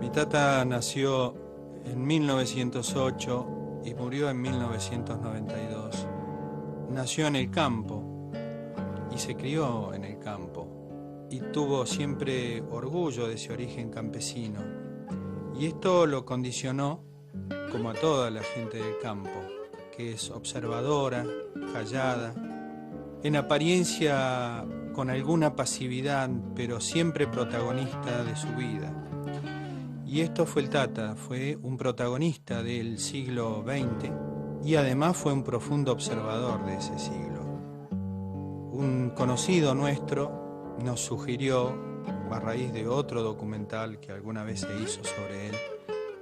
Mi tata nació en 1908 y murió en 1992. Nació en el campo y se crió en el campo y tuvo siempre orgullo de ese origen campesino. Y esto lo condicionó, como a toda la gente del campo, que es observadora, callada, en apariencia con alguna pasividad, pero siempre protagonista de su vida. Y esto fue el Tata, fue un protagonista del siglo XX y además fue un profundo observador de ese siglo. Un conocido nuestro nos sugirió, a raíz de otro documental que alguna vez se hizo sobre él,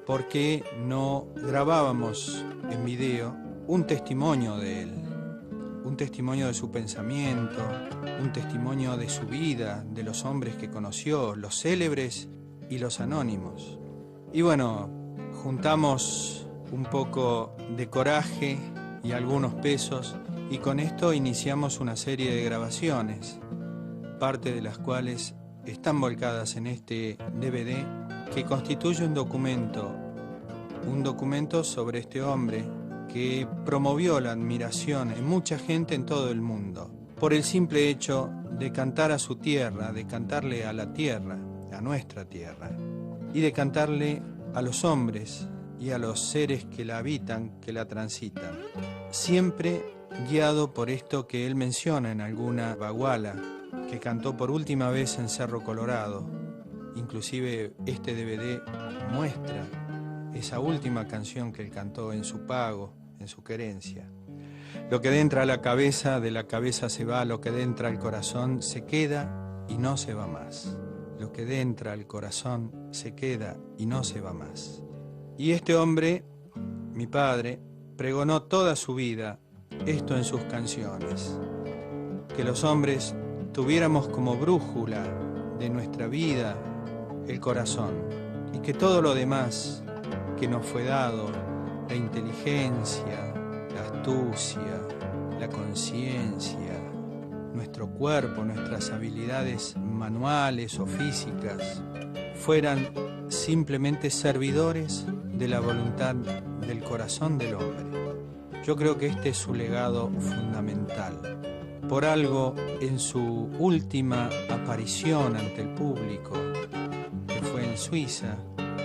por qué no grabábamos en video un testimonio de él, un testimonio de su pensamiento, un testimonio de su vida, de los hombres que conoció, los célebres y los anónimos. Y bueno, juntamos un poco de coraje y algunos pesos y con esto iniciamos una serie de grabaciones, parte de las cuales están volcadas en este DVD que constituye un documento sobre este hombre que promovió la admiración en mucha gente en todo el mundo por el simple hecho de cantar a su tierra, de cantarle a la tierra, a nuestra tierra, y de cantarle a los hombres y a los seres que la habitan, que la transitan. Siempre guiado por esto que él menciona en alguna baguala, que cantó por última vez en Cerro Colorado. Inclusive este DVD muestra esa última canción que él cantó en su pago, en su querencia. Lo que entra a la cabeza, de la cabeza se va, lo que entra al corazón se queda y no se va más. Lo que entra al corazón se queda y no se va más. Y este hombre, mi padre, pregonó toda su vida esto en sus canciones, que los hombres tuviéramos como brújula de nuestra vida el corazón y que todo lo demás que nos fue dado, la inteligencia, la astucia, la conciencia, nuestro cuerpo, nuestras habilidades manuales o físicas, fueran simplemente servidores de la voluntad del corazón del hombre. Yo creo que este es su legado fundamental. Por algo, en su última aparición ante el público, que fue en Suiza,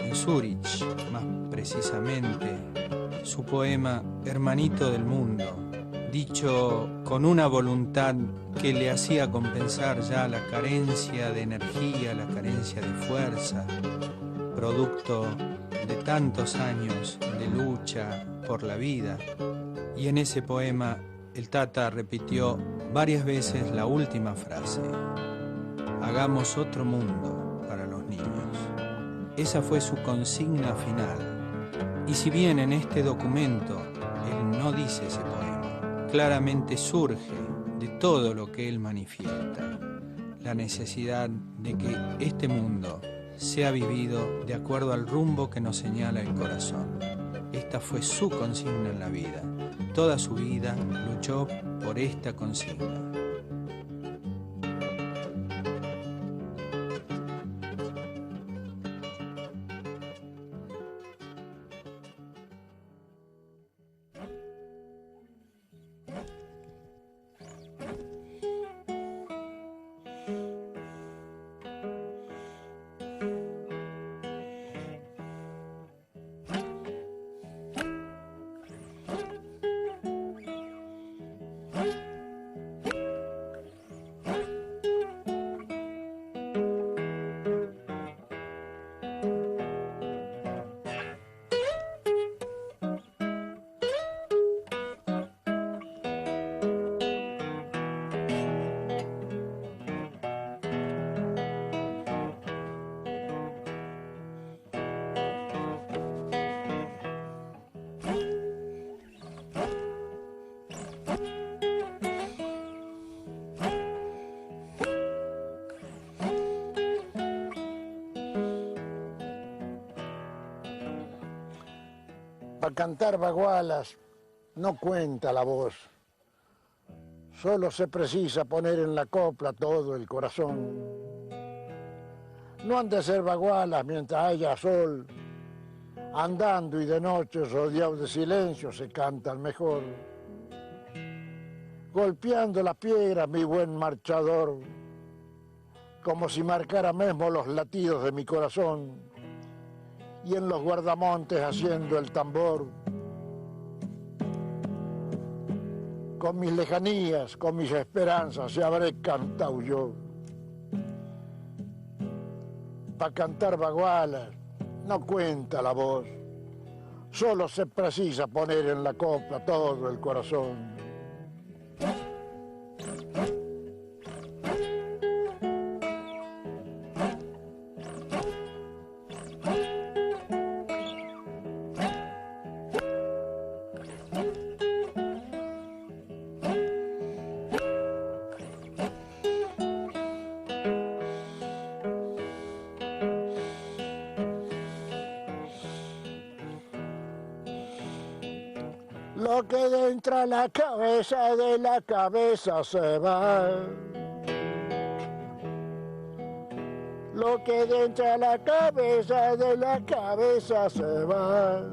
en Zúrich, más precisamente, su poema Hermanito del Mundo, dicho con una voluntad que le hacía compensar ya la carencia de energía, la carencia de fuerza, producto de tantos años de lucha por la vida. Y en ese poema el Tata repitió varias veces la última frase: hagamos otro mundo para los niños. Esa fue su consigna final. Y si bien en este documento él no dice ese poema, claramente surge de todo lo que él manifiesta la necesidad de que este mundo sea vivido de acuerdo al rumbo que nos señala el corazón. Esta fue su consigna en la vida. Toda su vida luchó por esta consigna. Para cantar bagualas no cuenta la voz, solo se precisa poner en la copla todo el corazón. No han de ser bagualas mientras haya sol. Andando y de noche rodeados de silencio se cantan mejor. Golpeando la piedra, mi buen marchador, como si marcara mismo los latidos de mi corazón, y en los guardamontes haciendo el tambor. Con mis lejanías, con mis esperanzas, se habré cantado yo. Para cantar bagualas no cuenta la voz, solo se precisa poner en la copla todo el corazón. Lo que entra a la cabeza, de la cabeza se va. Lo que entra a la cabeza, de la cabeza se va.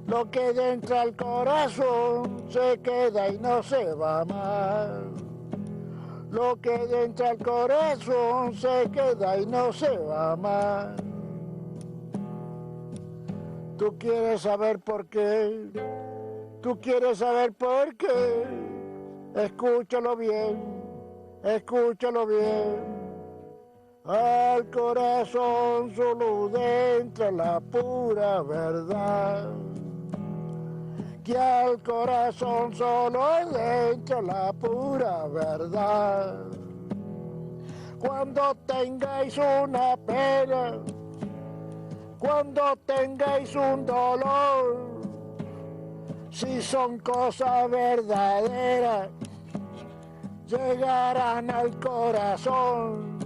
Lo que entra al corazón se queda y no se va más. Lo que entra al corazón se queda y no se va más. Tú quieres saber por qué, tú quieres saber por qué. Escúchalo bien, escúchalo bien. Al corazón solo entra la pura verdad. Que al corazón solo entra la pura verdad. Cuando tengáis una pena, cuando tengáis un dolor, si son cosas verdaderas, llegarán al corazón.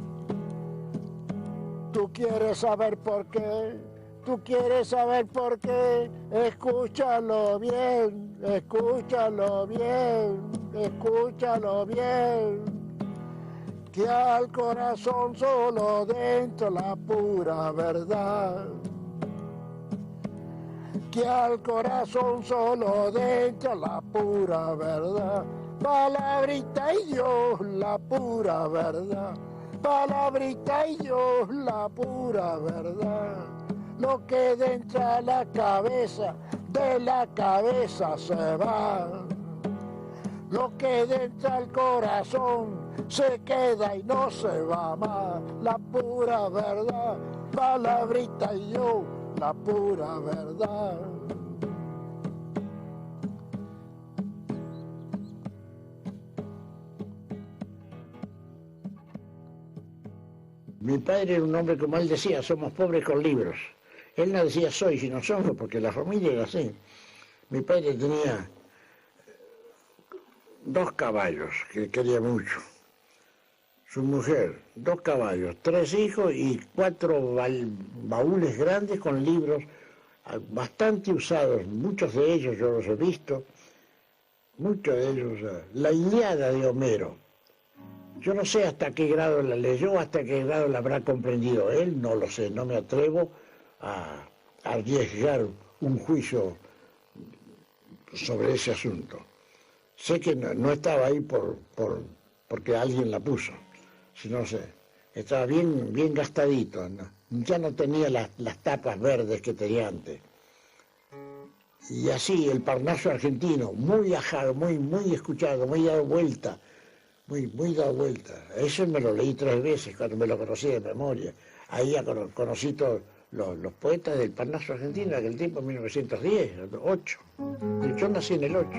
Tú quieres saber por qué, tú quieres saber por qué, escúchalo bien, escúchalo bien, escúchalo bien. Que al corazón solo dentro la pura verdad. Que al corazón solo dentro la pura verdad. Palabrita y Dios, la pura verdad. Palabrita y Dios, la pura verdad. Lo que dentro a la cabeza, de la cabeza se va. Lo que dentro al corazón se queda y no se va más. La pura verdad, palabrita y yo, la pura verdad. Mi padre era un hombre, como él decía, somos pobres con libros. Él no decía soy, sino somos, porque la familia era así. Mi padre tenía 2 caballos, que quería mucho. Su mujer, 2 caballos, 3 hijos y 4 baúles grandes con libros bastante usados. Muchos de ellos yo los he visto, muchos de ellos. La Ilíada de Homero. Yo no sé hasta qué grado la leyó, hasta qué grado la habrá comprendido él, no lo sé, no me atrevo a arriesgar un juicio sobre ese asunto. Sé que no estaba ahí porque alguien la puso, sino estaba bien gastadito, ¿no? Ya no tenía las tapas verdes que tenía antes. Y así, el Parnaso argentino, muy ajado, muy escuchado, muy dado vuelta, muy dado vuelta. Eso me lo leí 3 veces cuando me lo conocí de memoria. Ahí ya conocí todos los poetas del Parnaso argentino de aquel tiempo, en 1910, 8. Yo nací en el 8.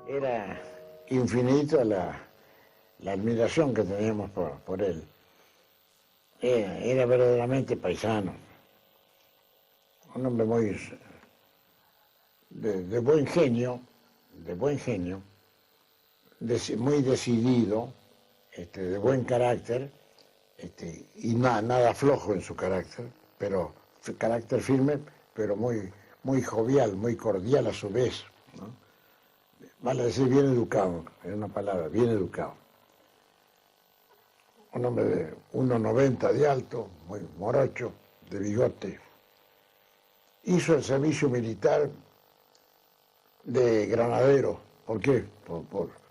Era infinita la admiración que teníamos por él. Era verdaderamente paisano, un hombre de buen genio, muy decidido, de buen carácter, y nada flojo en su carácter, pero carácter firme, pero muy jovial, muy cordial a su vez, ¿no? Vale decir bien educado, es una palabra, bien educado. Un hombre de 1,90 de alto, muy morocho, de bigote. Hizo el servicio militar de granadero. ¿Por qué?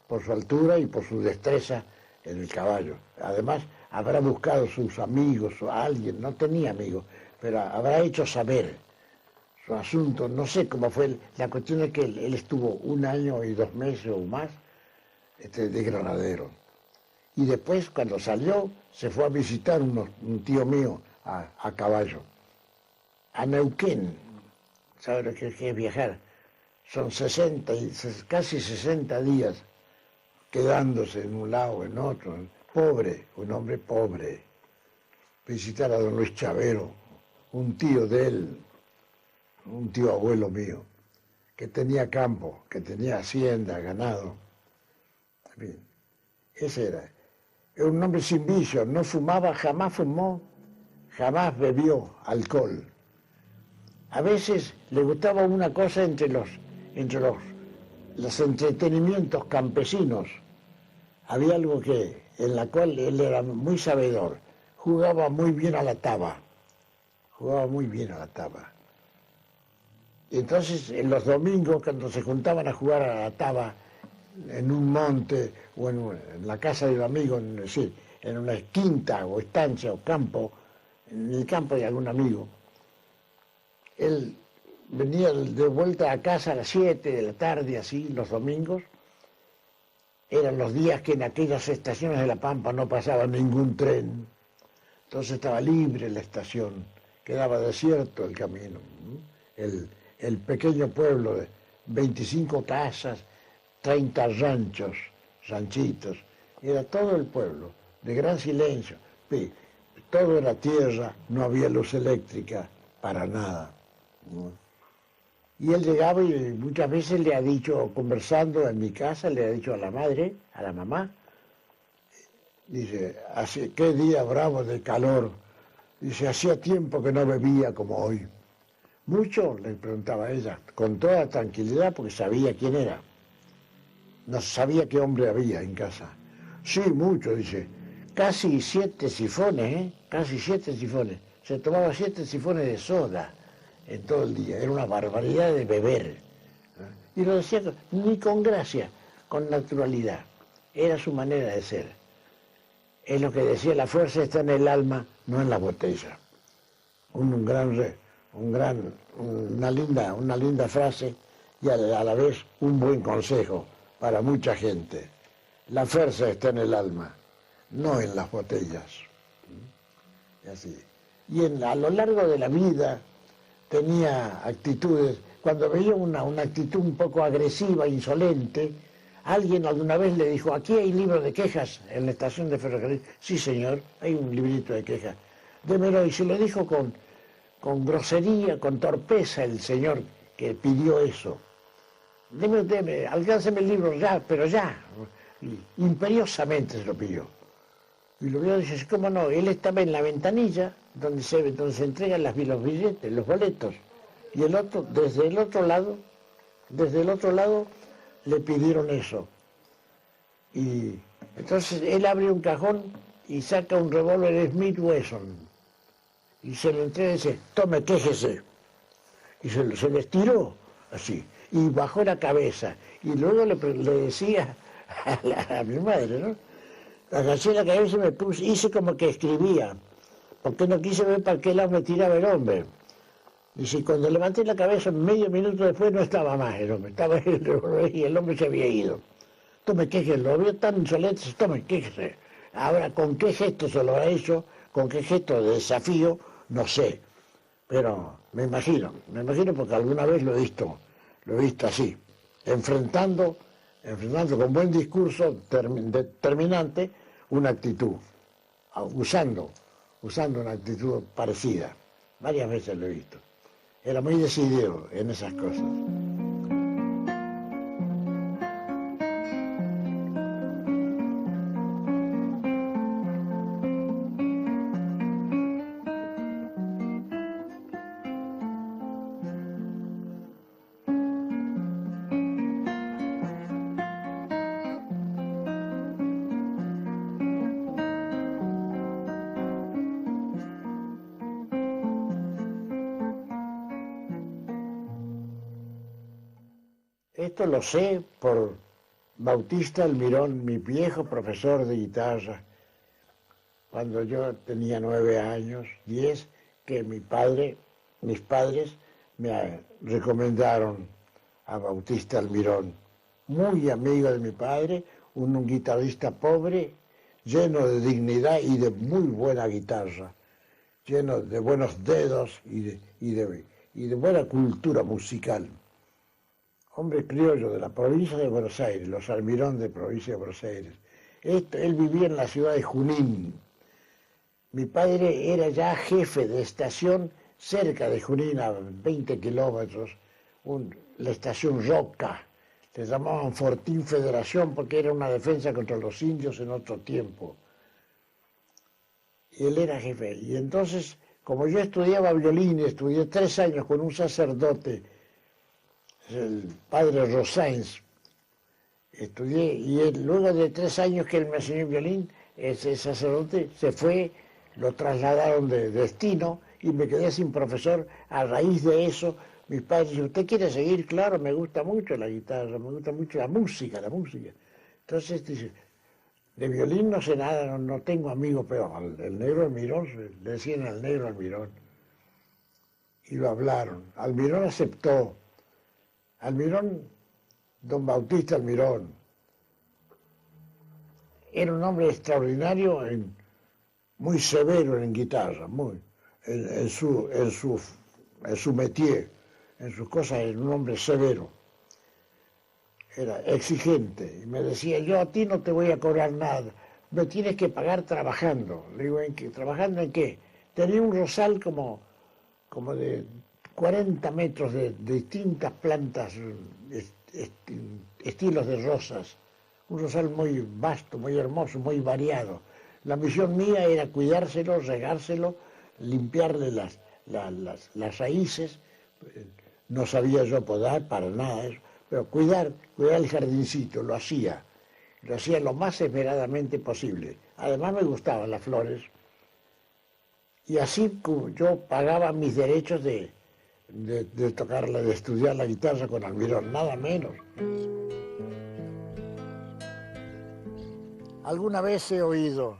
Por su altura y por su destreza en el caballo. Además, habrá buscado sus amigos o a alguien, no tenía amigos, pero habrá hecho saber su asunto. No sé cómo fue. La cuestión es que él estuvo 1 año y 2 meses o más de granadero. Y después, cuando salió, se fue a visitar un tío mío a caballo, a Neuquén. ¿Sabe lo que es viajar? Son casi 60 días quedándose en un lado, en otro. Pobre, un hombre pobre. Visitar a don Luis Chavero, un tío de él, un tío abuelo mío, que tenía campo, que tenía hacienda, ganado. En fin, ese era. Era un hombre sin vicio, no fumaba, jamás fumó, jamás bebió alcohol. A veces le gustaba una cosa entre los entretenimientos campesinos. Había algo en la cual él era muy sabedor. Jugaba muy bien a la taba. Y entonces, en los domingos, cuando se juntaban a jugar a la taba, en un monte o en la casa de un amigo, es decir, en una quinta o estancia o campo, en el campo de algún amigo, él venía de vuelta a casa a las 7 de la tarde, así, los domingos. Eran los días que en aquellas estaciones de La Pampa no pasaba ningún tren. Entonces estaba libre la estación, quedaba desierto el camino. El pequeño pueblo de 25 casas, 30 ranchitos, era todo el pueblo, de gran silencio. Todo era tierra, no había luz eléctrica, para nada, ¿no? Y él llegaba y muchas veces le ha dicho, conversando en mi casa, le ha dicho a la madre, a la mamá, dice, qué día bravo de calor. Dice, hacía tiempo que no bebía como hoy. ¿Mucho? Le preguntaba ella, con toda tranquilidad, porque sabía quién era. No sabía qué hombre había en casa. Sí, mucho, dice. Casi 7 sifones, Casi 7 sifones. Se tomaba 7 sifones de soda en todo el día. Era una barbaridad de beber. Y lo decía ni con gracia, con naturalidad. Era su manera de ser. Es lo que decía, la fuerza está en el alma, no en la botella. Una linda frase y a la vez un buen consejo para mucha gente. La fuerza está en el alma, no en las botellas. Y así. Y a lo largo de la vida tenía actitudes, cuando veía una actitud un poco agresiva, insolente, alguien alguna vez le dijo, aquí hay libro de quejas en la estación de ferrocarril. Sí, señor, hay un librito de quejas. Démelo, y se lo dijo con grosería, con torpeza el señor que pidió eso. Deme, alcánceme el libro ya, pero ya. Y imperiosamente se lo pidió. Y lo vio y dice, ¿cómo no? Él estaba en la ventanilla donde se entregan los billetes, los boletos. Y el otro, desde el otro lado, le pidieron eso. Y entonces él abre un cajón y saca un revólver Smith Wesson. Y se lo entrega y dice, tome, quéjese. Y se le estiró así. Y bajó la cabeza. Y luego le decía a mi madre, ¿no? Agaché la cabeza y me puse, hice como que escribía, porque no quise ver para qué lado me tiraba el hombre. Dice, cuando levanté la cabeza, medio minuto después no estaba más el hombre, estaba y el hombre se había ido. Tome, quéjese, lo vio tan insolente, tome, quéjese. Ahora, ¿con qué gesto se lo ha hecho? ¿Con qué gesto de desafío? No sé. Pero me imagino porque alguna vez lo he visto así, enfrentando con buen discurso determinante una actitud, usando una actitud parecida. Varias veces lo he visto. Era muy decidido en esas cosas. Esto lo sé por Bautista Almirón, mi viejo profesor de guitarra, cuando yo tenía 9 años, 10, que mis padres me recomendaron a Bautista Almirón, muy amigo de mi padre, un guitarrista pobre, lleno de dignidad y de muy buena guitarra, lleno de buenos dedos y de buena cultura musical. Hombre criollo de la provincia de Buenos Aires, los Almirón de provincia de Buenos Aires. Él vivía en la ciudad de Junín. Mi padre era ya jefe de estación cerca de Junín, a 20 kilómetros, la estación Roca. Le llamaban Fortín Federación porque era una defensa contra los indios en otro tiempo. Y él era jefe. Y entonces, como yo estudiaba violín, estudié 3 años con un sacerdote, el padre Rosáins, estudié, y luego de 3 años que él me enseñó violín, ese sacerdote se fue, lo trasladaron de destino y me quedé sin profesor. A raíz de eso, mis padres dijeron, ¿usted quiere seguir? Claro, me gusta mucho la guitarra, me gusta mucho la música. Entonces dice, de violín no sé nada, no tengo amigo, pero el negro Almirón, le decían al negro Almirón. Y lo hablaron. Almirón aceptó. Almirón, don Bautista Almirón, era un hombre extraordinario, muy severo en guitarra, en su métier, en sus cosas, era un hombre severo. Era exigente, y me decía, yo a ti no te voy a cobrar nada, me tienes que pagar trabajando. Le digo, ¿trabajando en qué? Tenía un rosal como de 40 metros de distintas plantas, estilos de rosas, un rosal muy vasto, muy hermoso, muy variado. La misión mía era cuidárselo, regárselo, limpiarle las raíces. No sabía yo podar para nada eso, pero cuidar el jardincito, lo hacía lo más esmeradamente posible. Además me gustaban las flores, y así yo pagaba mis derechos de tocarla, de estudiar la guitarra con Almirón, nada menos. Alguna vez he oído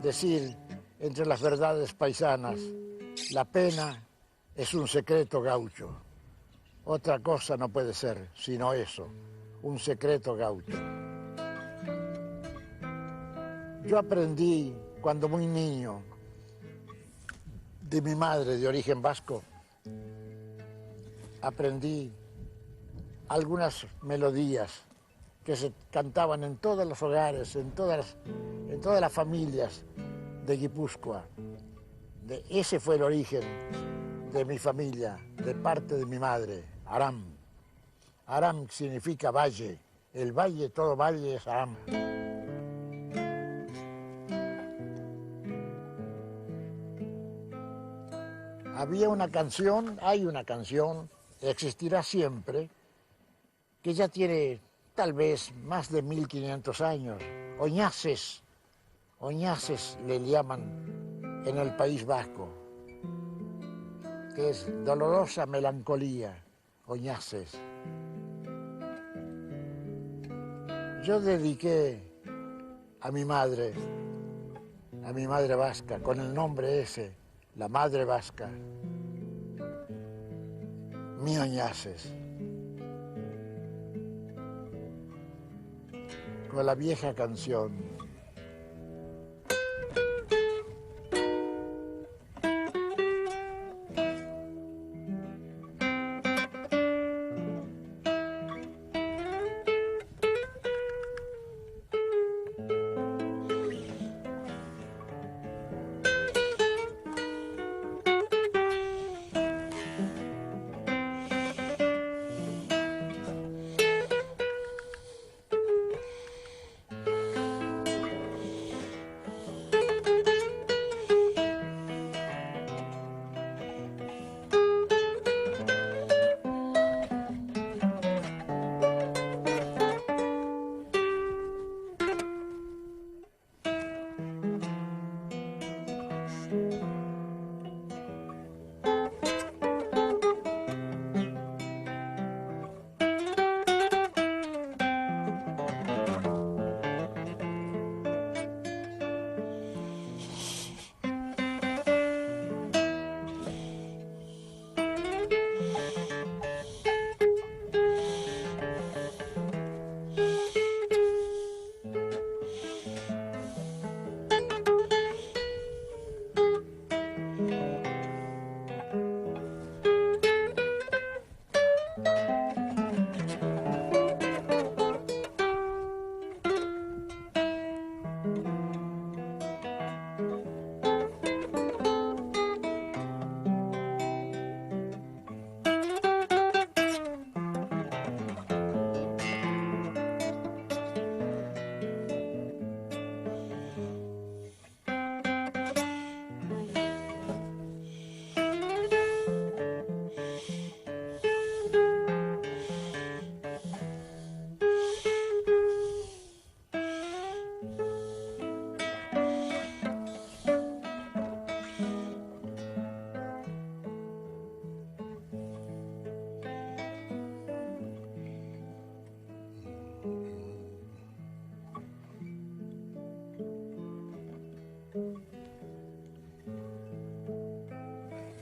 decir entre las verdades paisanas, la pena es un secreto gaucho. Otra cosa no puede ser, sino eso, un secreto gaucho. Yo aprendí cuando muy niño de mi madre de origen vasco, aprendí algunas melodías que se cantaban en todos los hogares, en todas las familias de Guipúzcoa. Ese fue el origen de mi familia, de parte de mi madre, Aram. Aram significa valle, el valle, todo valle es Aram. Había una canción, hay una canción, existirá siempre, que ya tiene tal vez más de 1500 años. Oñaces le llaman en el País Vasco, que es dolorosa melancolía, Oñaces. Yo dediqué a mi madre vasca, con el nombre ese, la madre vasca, mi Oñaces, con la vieja canción.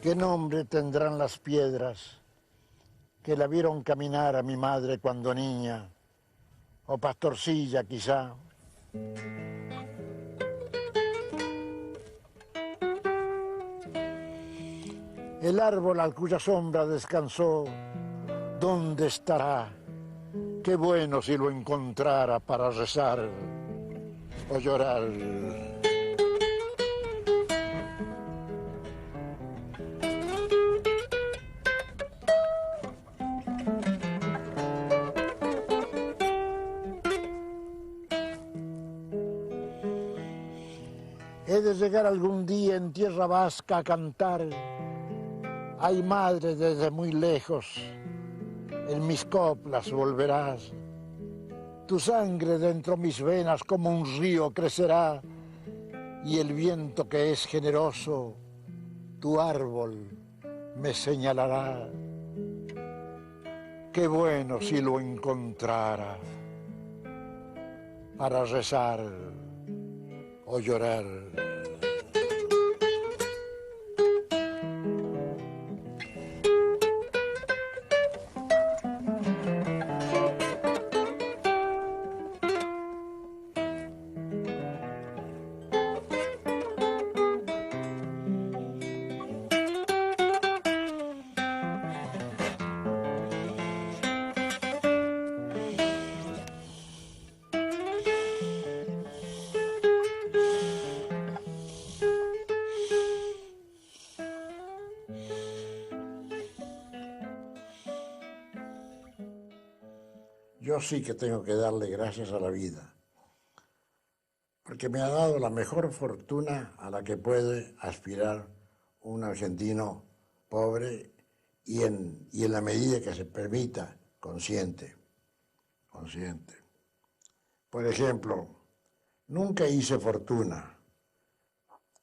¿Qué nombre tendrán las piedras que la vieron caminar a mi madre cuando niña? O pastorcilla quizá. El árbol a cuya sombra descansó, ¿dónde estará? Qué bueno si lo encontrara para rezar o llorar. He de llegar algún día en tierra vasca a cantar. Ay, madre, desde muy lejos, en mis coplas volverás. Tu sangre dentro mis venas como un río crecerá, y el viento que es generoso, tu árbol me señalará. Qué bueno si lo encontrara para rezar o llorar. Yo sí que tengo que darle gracias a la vida, porque me ha dado la mejor fortuna a la que puede aspirar un argentino pobre y en la medida que se permita, consciente. Por ejemplo, nunca hice fortuna.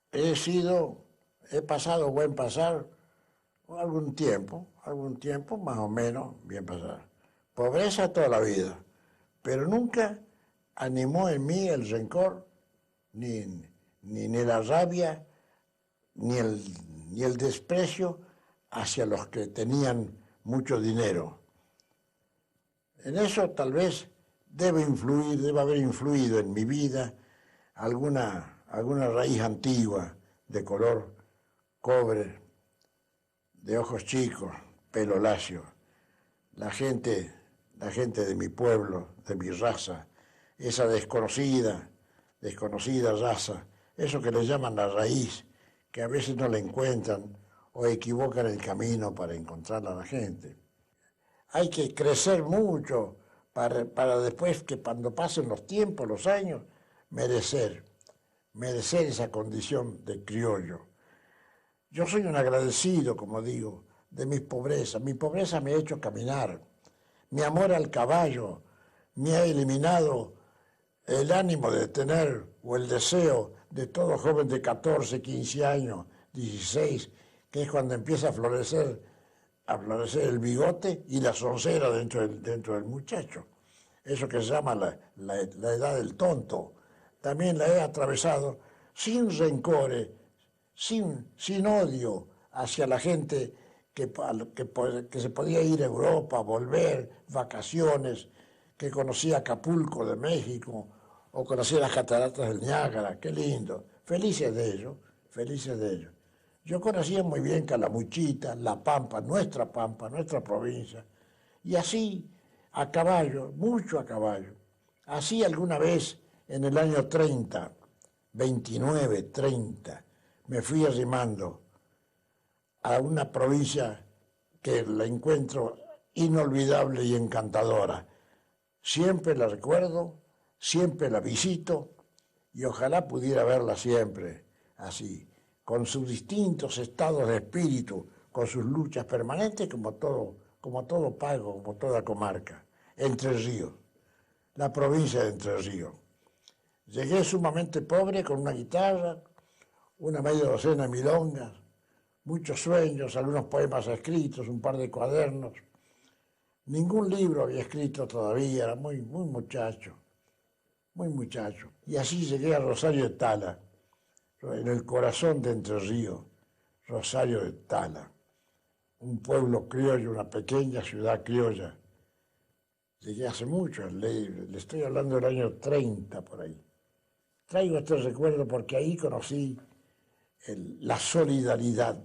He pasado buen pasar algún tiempo más o menos bien pasar. Pobreza toda la vida, pero nunca animó en mí el rencor, ni la rabia, ni el desprecio hacia los que tenían mucho dinero. En eso tal vez debe haber influido en mi vida alguna raíz antigua de color cobre, de ojos chicos, pelo lacio. La gente de mi pueblo, de mi raza, esa desconocida raza, eso que le llaman la raíz, que a veces no la encuentran o equivocan el camino para encontrarla a la gente. Hay que crecer mucho para después que cuando pasen los tiempos, los años, merecer esa condición de criollo. Yo soy un agradecido, como digo, de mis pobrezas. Mi pobreza me ha hecho caminar. Mi amor al caballo me ha eliminado el ánimo de tener o el deseo de todo joven de 14, 15 años, 16, que es cuando empieza a florecer el bigote y la soncera dentro del muchacho. Eso que se llama la edad del tonto. También la he atravesado sin rencores, sin odio hacia la gente que se podía ir a Europa, volver, vacaciones, que conocía Acapulco de México o conocía las cataratas del Niágara. Qué lindo. Felices de ellos. Yo conocía muy bien Calamuchita, La Pampa, nuestra provincia, y así a caballo, mucho a caballo. Así alguna vez en el año 30, 29, 30, me fui arrimando a una provincia que la encuentro inolvidable y encantadora. Siempre la recuerdo, siempre la visito y ojalá pudiera verla siempre así, con sus distintos estados de espíritu, con sus luchas permanentes como todo pago, como toda comarca. Entre Ríos, la provincia de Entre Ríos. Llegué sumamente pobre con una guitarra, una media docena de milongas, muchos sueños, algunos poemas escritos, un par de cuadernos. Ningún libro había escrito todavía, era muy muchacho. Y así llegué a Rosario de Tala, en el corazón de Entre Ríos. Rosario de Tala, un pueblo criollo, una pequeña ciudad criolla. Llegué hace mucho, le estoy hablando del año 30 por ahí. Traigo este recuerdo porque ahí conocí la solidaridad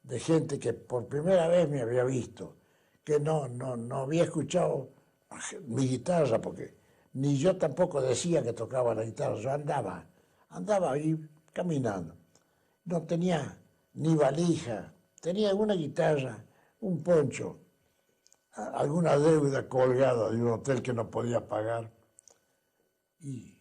de gente que por primera vez me había visto, que no había escuchado mi guitarra, porque ni yo tampoco decía que tocaba la guitarra, yo andaba ahí caminando. No tenía ni valija, tenía una guitarra, un poncho, alguna deuda colgada de un hotel que no podía pagar. Y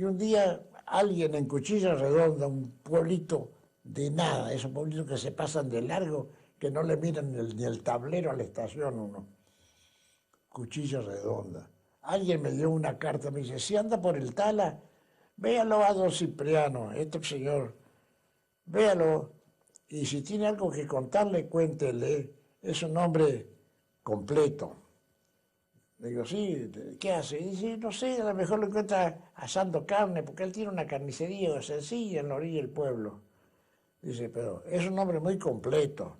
un día alguien en Cuchilla Redonda, un pueblito de nada, esos pueblitos que se pasan de largo, que no le miran ni el tablero a la estación uno. Cuchilla Redonda. Alguien me dio una carta, me dice, si anda por el Tala, véalo a don Cipriano, este señor, véalo, y si tiene algo que contarle, cuéntele, es un hombre completo. Le digo, sí, ¿qué hace? Y dice, no sé, a lo mejor lo encuentra asando carne, porque él tiene una carnicería sencilla en la orilla del pueblo. Dice, pero es un hombre muy completo,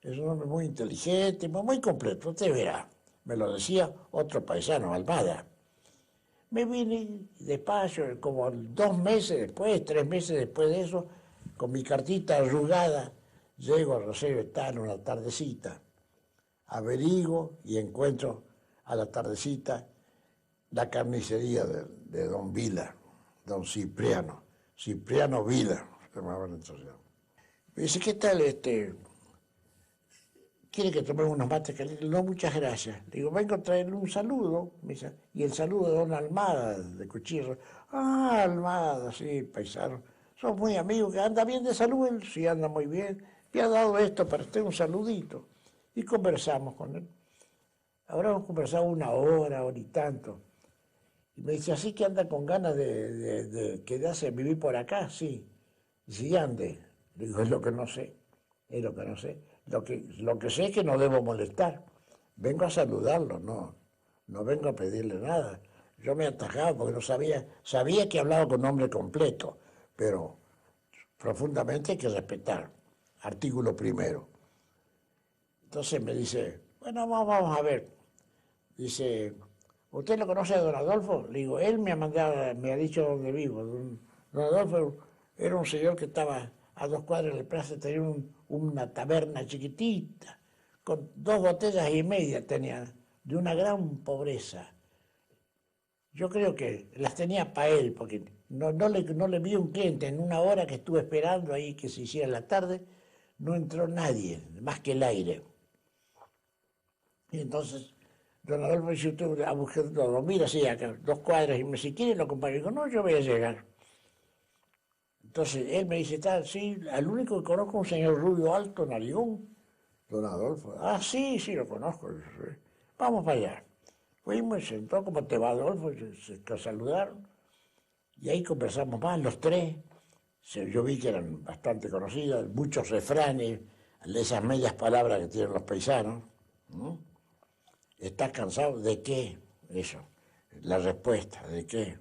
es un hombre muy inteligente, muy completo, usted verá. Me lo decía otro paisano, Almada. Me vine despacio, como 2 meses después, 3 meses después de eso, con mi cartita arrugada, llego a Rosario de Tala una tardecita, averiguo y encuentro a la tardecita la carnicería de don Vila, don Cipriano Vila, se llamaba entonces. Me dice, ¿qué tal ¿Quiere que tomemos unos mates calientes? No, muchas gracias. Le digo, vengo a traerle un saludo. Me dice, y el saludo de don Almada, de Cuchillo. Ah, Almada, sí, paisano. Somos muy amigos, que anda bien de salud. Él sí anda muy bien. Me ha dado esto para usted, un saludito. Y conversamos con él. Habremos conversado 1 hora, hora y tanto. Y me dice, así que anda con ganas de quedarse a vivir por acá, sí. Y si ande. Le digo, es lo que no sé. Es lo que no sé. Lo que sé es que no debo molestar. Vengo a saludarlo, no vengo a pedirle nada. Yo me atajaba porque no sabía que hablaba con nombre completo, pero profundamente hay que respetar. Artículo 1. Entonces me dice, bueno, vamos a ver. Dice, ¿usted lo conoce a don Adolfo? Le digo, él me ha dicho dónde vivo. Don Adolfo era un señor que estaba a 2 cuadras de la plaza, tenía una taberna chiquitita, con 2 botellas y media tenía, de una gran pobreza. Yo creo que las tenía para él, porque no le vi un cliente en 1 hora que estuve esperando ahí que se hiciera la tarde, no entró nadie, más que el aire. Y entonces, don Adolfo dice, usted a buscar todo, mira, sí, acá, 2 cuadras, y me si quiere lo acompaño. Digo, no, yo voy a llegar. Entonces él me dice, sí, al único que conozco es un señor rubio alto, narigón, don Adolfo. Ah, sí, lo conozco. Vamos para allá. Fuimos, sentó, ¿cómo te va, Adolfo? Se saludaron. Y ahí conversamos más, los tres. Yo vi que eran bastante conocidos, muchos refranes, esas medias palabras que tienen los paisanos. ¿No? ¿Estás cansado? ¿De qué? Eso. La respuesta, ¿de qué?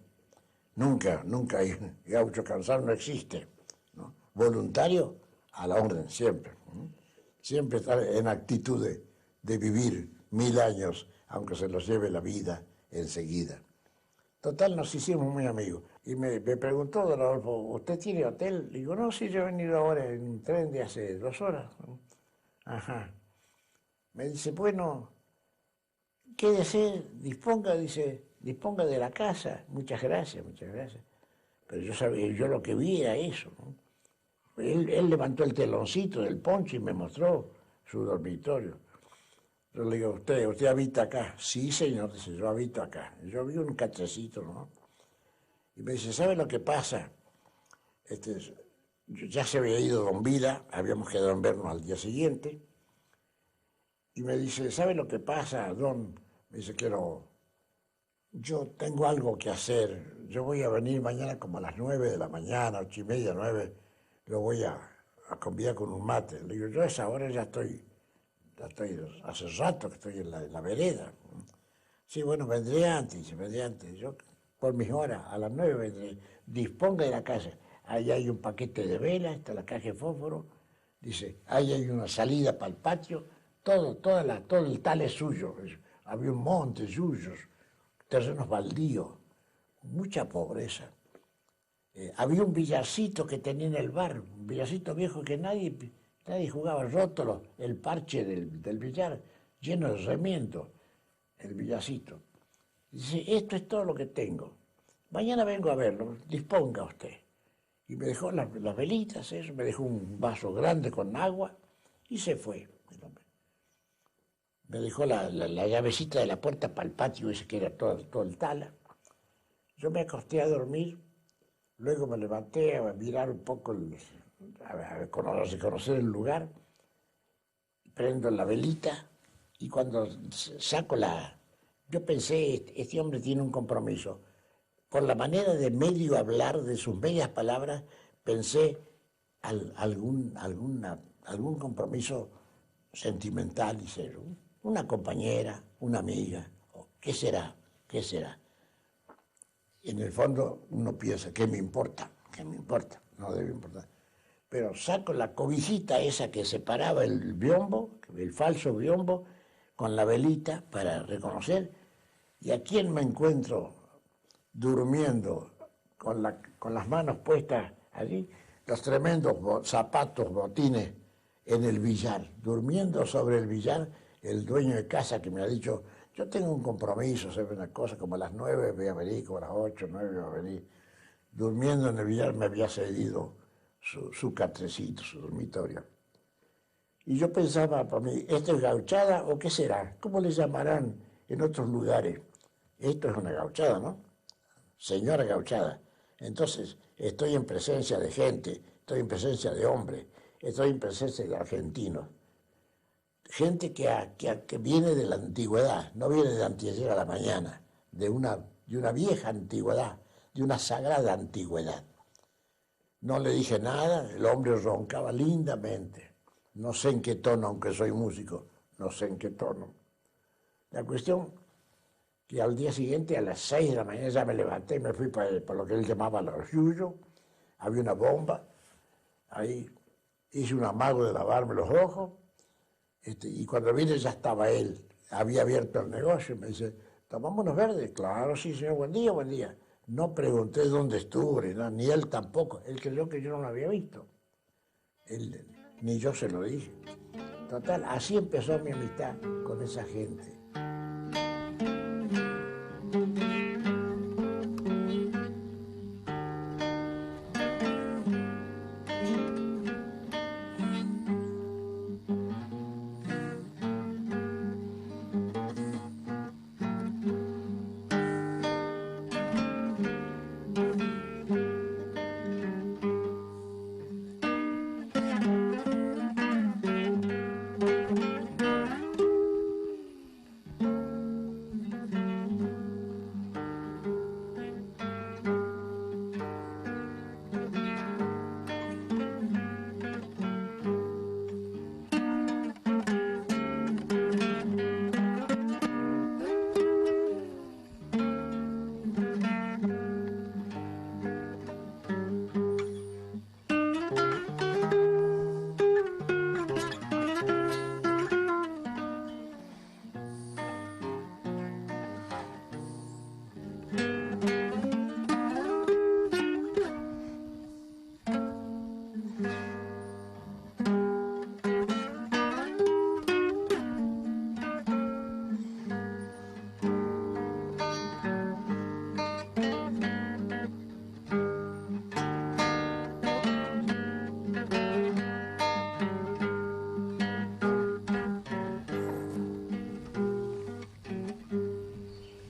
Nunca hay gaucho cansado, no existe. ¿No? Voluntario, a la orden, siempre. ¿No? Siempre estar en actitud de vivir 1000 años, aunque se los lleve la vida enseguida. Total, nos hicimos muy amigos. Y me preguntó, don Adolfo, ¿usted tiene hotel? Le digo, no, sí, yo he venido ahora en un tren de hace 2 horas. Ajá. Me dice, bueno, quédese, disponga de la casa. Muchas gracias, muchas gracias. Pero yo lo que vi era eso, ¿no? Él levantó el teloncito del poncho y me mostró su dormitorio. Yo le digo, ¿usted habita acá? Sí, señor, dice, yo habito acá. Yo vi un catrecito, ¿no? Y me dice, ¿sabe lo que pasa? Ya se había ido don Vila, habíamos quedado en vernos al día siguiente. Y me dice, ¿sabe lo que pasa, don? Me dice, yo tengo algo que hacer. Yo voy a venir mañana como a las 9 de la mañana, 8:30, 9. Lo voy a convidar con un mate. Le digo, yo a esa hora ya estoy, hace rato que estoy en la vereda. Sí, bueno, vendré antes. Yo, por mis horas, a las 9 vendré. Disponga de la casa. Ahí hay un paquete de velas, está la caja de fósforo. Dice, ahí hay una salida para el patio, todo el tal es suyo. Había un monte, suyos, terrenos baldíos, mucha pobreza. Había un billarcito que tenía en el bar, un billarcito viejo que nadie jugaba, roto el parche del billar, lleno de remiendos, el billarcito. Dice, esto es todo lo que tengo. Mañana vengo a verlo, disponga usted. Y me dejó las velitas, eso, me dejó un vaso grande con agua y se fue. Me dejó la llavecita de la puerta para el patio ese que era todo el tala. Yo me acosté a dormir, luego me levanté a mirar un poco, a conocer el lugar, prendo la velita y cuando saco yo pensé, este hombre tiene un compromiso. Por la manera de medio hablar, de sus medias palabras, pensé algún compromiso sentimental y serio. Una compañera, una amiga, ¿qué será? ¿Qué será? En el fondo uno piensa, ¿qué me importa? ¿Qué me importa? No debe importar. Pero saco la cobijita esa que separaba el biombo, el falso biombo, con la velita para reconocer, y a quién me encuentro durmiendo con las manos puestas allí, los tremendos zapatos, botines en el billar, durmiendo sobre el billar, el dueño de casa que me ha dicho, yo tengo un compromiso, sabe una cosa, como a las 9 voy a venir, como a las 8, 9 voy a venir. Durmiendo en el billar me había cedido su catrecito, su dormitorio. Y yo pensaba para mí, ¿esto es gauchada o qué será? ¿Cómo le llamarán en otros lugares? Esto es una gauchada, ¿no? Señora gauchada. Entonces, estoy en presencia de gente, estoy en presencia de hombres, estoy en presencia de argentinos. Gente que viene de la antigüedad, no viene de anteayer a la mañana, de una vieja antigüedad, de una sagrada antigüedad. No le dije nada, el hombre roncaba lindamente. No sé en qué tono, aunque soy músico, no sé en qué tono. La cuestión que al día siguiente, a las 6 de la mañana, ya me levanté y me fui por lo que él llamaba los yuyos. Había una bomba, ahí hice un amago de lavarme los ojos, y cuando vine ya estaba él, había abierto el negocio y me dice, ¿tomamos unos verdes? Claro, sí, señor, buen día, buen día. No pregunté dónde estuve, ni él tampoco, él creyó que yo no lo había visto. Ni yo se lo dije. Total, así empezó mi amistad con esa gente.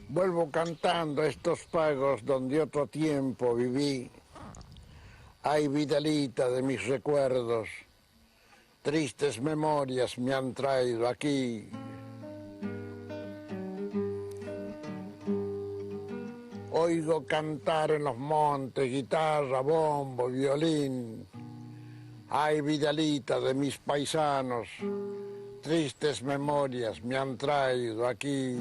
Vuelvo cantando estos pagos donde otro tiempo viví. Ay, vidalita de mis recuerdos, tristes memorias me han traído aquí. Oigo cantar en los montes, guitarra, bombo, violín. Ay, vidalita de mis paisanos, tristes memorias me han traído aquí.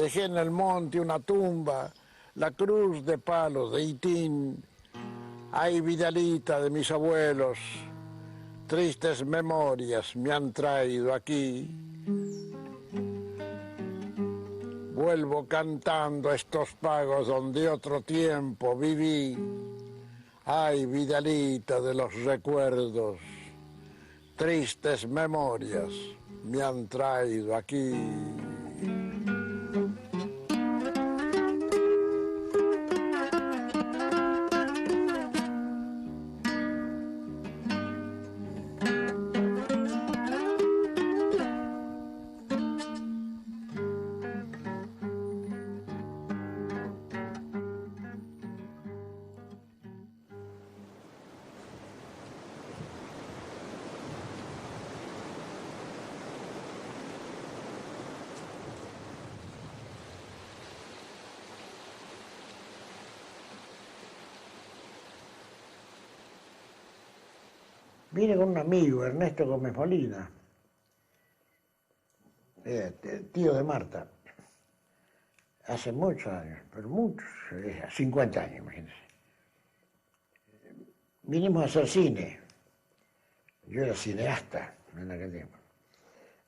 dejé en el monte una tumba, la cruz de palos de Itín. Ay, Vidalita de mis abuelos, tristes memorias me han traído aquí. Vuelvo cantando estos pagos donde otro tiempo viví. Ay, Vidalita de los recuerdos, tristes memorias me han traído aquí. Vine con un amigo, Ernesto Gómez Molina, tío de Marta, hace muchos años, pero muchos, 50 años, imagínense. Vinimos a hacer cine, yo era cineasta en aquel tiempo.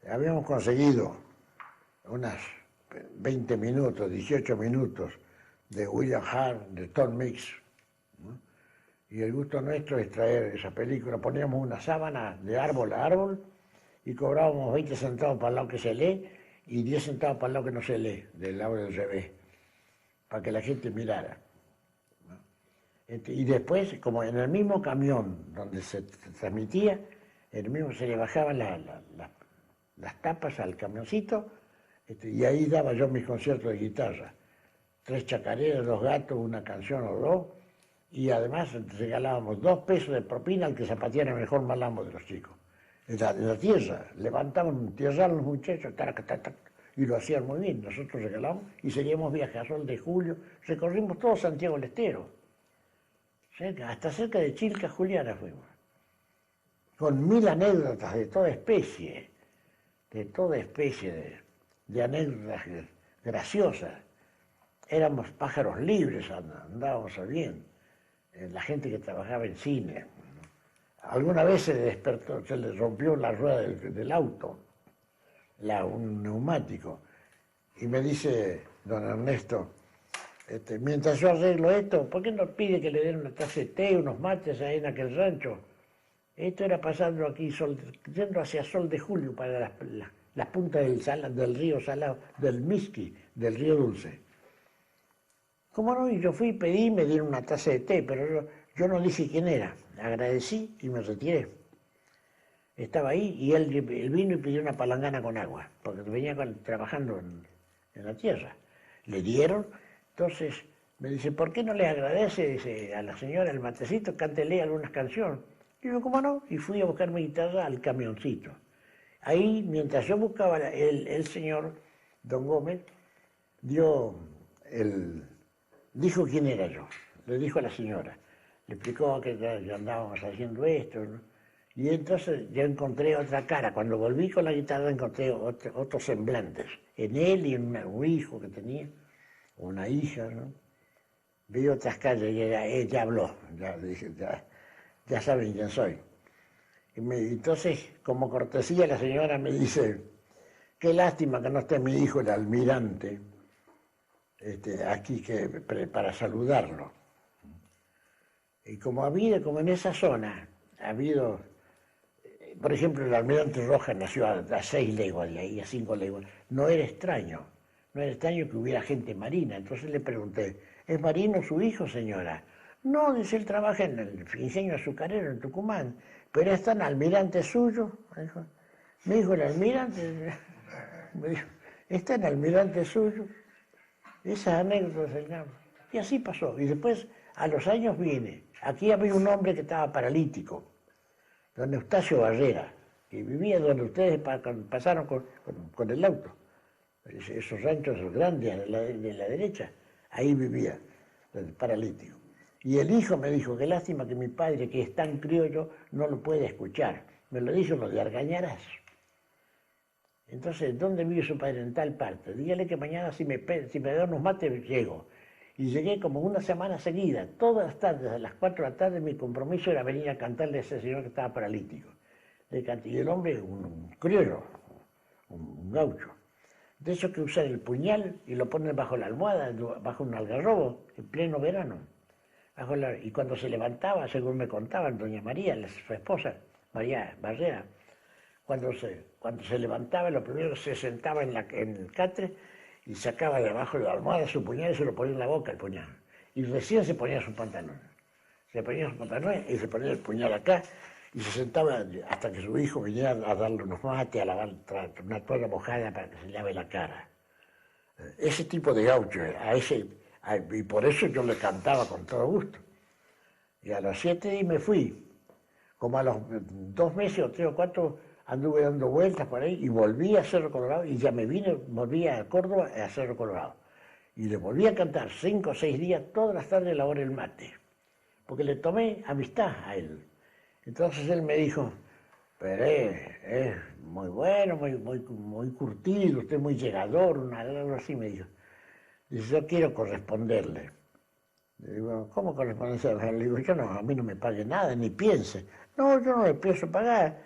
Habíamos conseguido unas 20 minutos, 18 minutos de William Hart, de Tom Mix, ¿no? Y el gusto nuestro es traer esa película. Poníamos una sábana de árbol a árbol y cobrábamos 20 centavos para el lado que se lee y 10 centavos para el lado que no se lee, del lado del revés, para que la gente mirara. Y después, como en el mismo camión donde se transmitía, en el mismo se le bajaban las tapas al camioncito, y ahí daba yo mis conciertos de guitarra. 3 chacareras, 2 gatos, una canción o 2. Y además regalábamos 2 pesos de propina al que zapateara mejor malambo de los chicos. En la tierra, levantaban tierra a los muchachos, y lo hacían muy bien. Nosotros regalamos y seguíamos viaje a Sol de Julio, recorrimos todo Santiago del Estero, hasta cerca de Chilca, Juliana fuimos, con 1000 anécdotas de toda especie de anécdotas graciosas. Éramos pájaros libres, andábamos bien. La gente que trabajaba en cine. Alguna vez se despertó, se le rompió la rueda del auto, un neumático, y me dice don Ernesto, mientras yo arreglo esto, ¿por qué no pide que le den una taza de té, unos mates ahí en aquel rancho? Esto era pasando aquí, yendo hacia Sol de Julio, para las puntas del río Salado, del Misqui, del río Dulce. ¿Cómo no? Y yo fui, pedí, me dieron una taza de té, pero yo no dije quién era. Agradecí y me retiré. Estaba ahí y él vino y pidió una palangana con agua, porque venía trabajando en la tierra. Le dieron, entonces me dice, ¿por qué no le agradece? Dice, a la señora el matecito, cántele algunas canciones. Y yo, ¿cómo no? Y fui a buscar mi guitarra al camioncito. Ahí, mientras yo buscaba, el señor, don Gómez, dijo quién era yo, le dijo a la señora, le explicó que ya andábamos haciendo esto, ¿no? Y entonces yo encontré otra cara. Cuando volví con la guitarra encontré otros semblantes, en él y en un hijo que tenía, una hija, ¿no? Vi otras calles y ella habló, ya saben quién soy. Entonces, como cortesía, la señora me dice, qué lástima que no esté mi hijo, el almirante, aquí para saludarlo. Y como en esa zona ha habido, por ejemplo, el almirante Rojas nació a 6 leguas de ahí, a 5 leguas, no era extraño que hubiera gente marina. Entonces le pregunté, ¿es marino su hijo, señora? No, dice, él trabaja en el ingenio azucarero en Tucumán, pero es tan almirante suyo. Me dijo, el almirante, me dijo, ¿es tan almirante suyo? Esas anécdotas del campo. Y así pasó. Y después, a los años viene. Aquí había un hombre que estaba paralítico, don Eustacio Barrera, que vivía donde ustedes pasaron con el auto. Esos ranchos grandes de la derecha, ahí vivía, el paralítico. Y el hijo me dijo, qué lástima que mi padre, que es tan criollo, no lo puede escuchar. Me lo dijo lo de Argañarás. Entonces, ¿dónde vive su padre? En tal parte. Dígale que mañana si me da unos mates, llego. Y llegué como una semana seguida, todas las tardes, a las 4 de la tarde, mi compromiso era venir a cantarle a ese señor que estaba paralítico. Y el hombre, un criollo, un gaucho. De esos que usan el puñal y lo ponen bajo la almohada, bajo un algarrobo, en pleno verano. Y cuando se levantaba, según me contaban, doña María, su esposa, María Barrera, cuando se levantaba, lo primero se sentaba en el catre y sacaba de abajo de la almohada su puñal y se lo ponía en la boca el puñal. Y recién se ponía su pantalón. Se ponía su pantalón y se ponía el puñal acá y se sentaba hasta que su hijo viniera a darle unos mates, a lavar una toalla mojada para que se lave la cara. Ese tipo de gaucho, y por eso yo le cantaba con todo gusto. Y a los 7 días me fui. Como a los 2 meses o 3 o 4 anduve dando vueltas por ahí y volví a Cerro Colorado y ya volví a Córdoba a Cerro Colorado. Y le volví a cantar 5 o 6 días, todas las tardes a la hora del mate. Porque le tomé amistad a él. Entonces él me dijo, pero es muy bueno, muy curtido, usted es muy llegador, algo así me dijo. Dice, yo quiero corresponderle. Le digo, ¿cómo correspondencia? Le digo, yo no, a mí no me pague nada, ni piense. No, yo no le pienso pagar,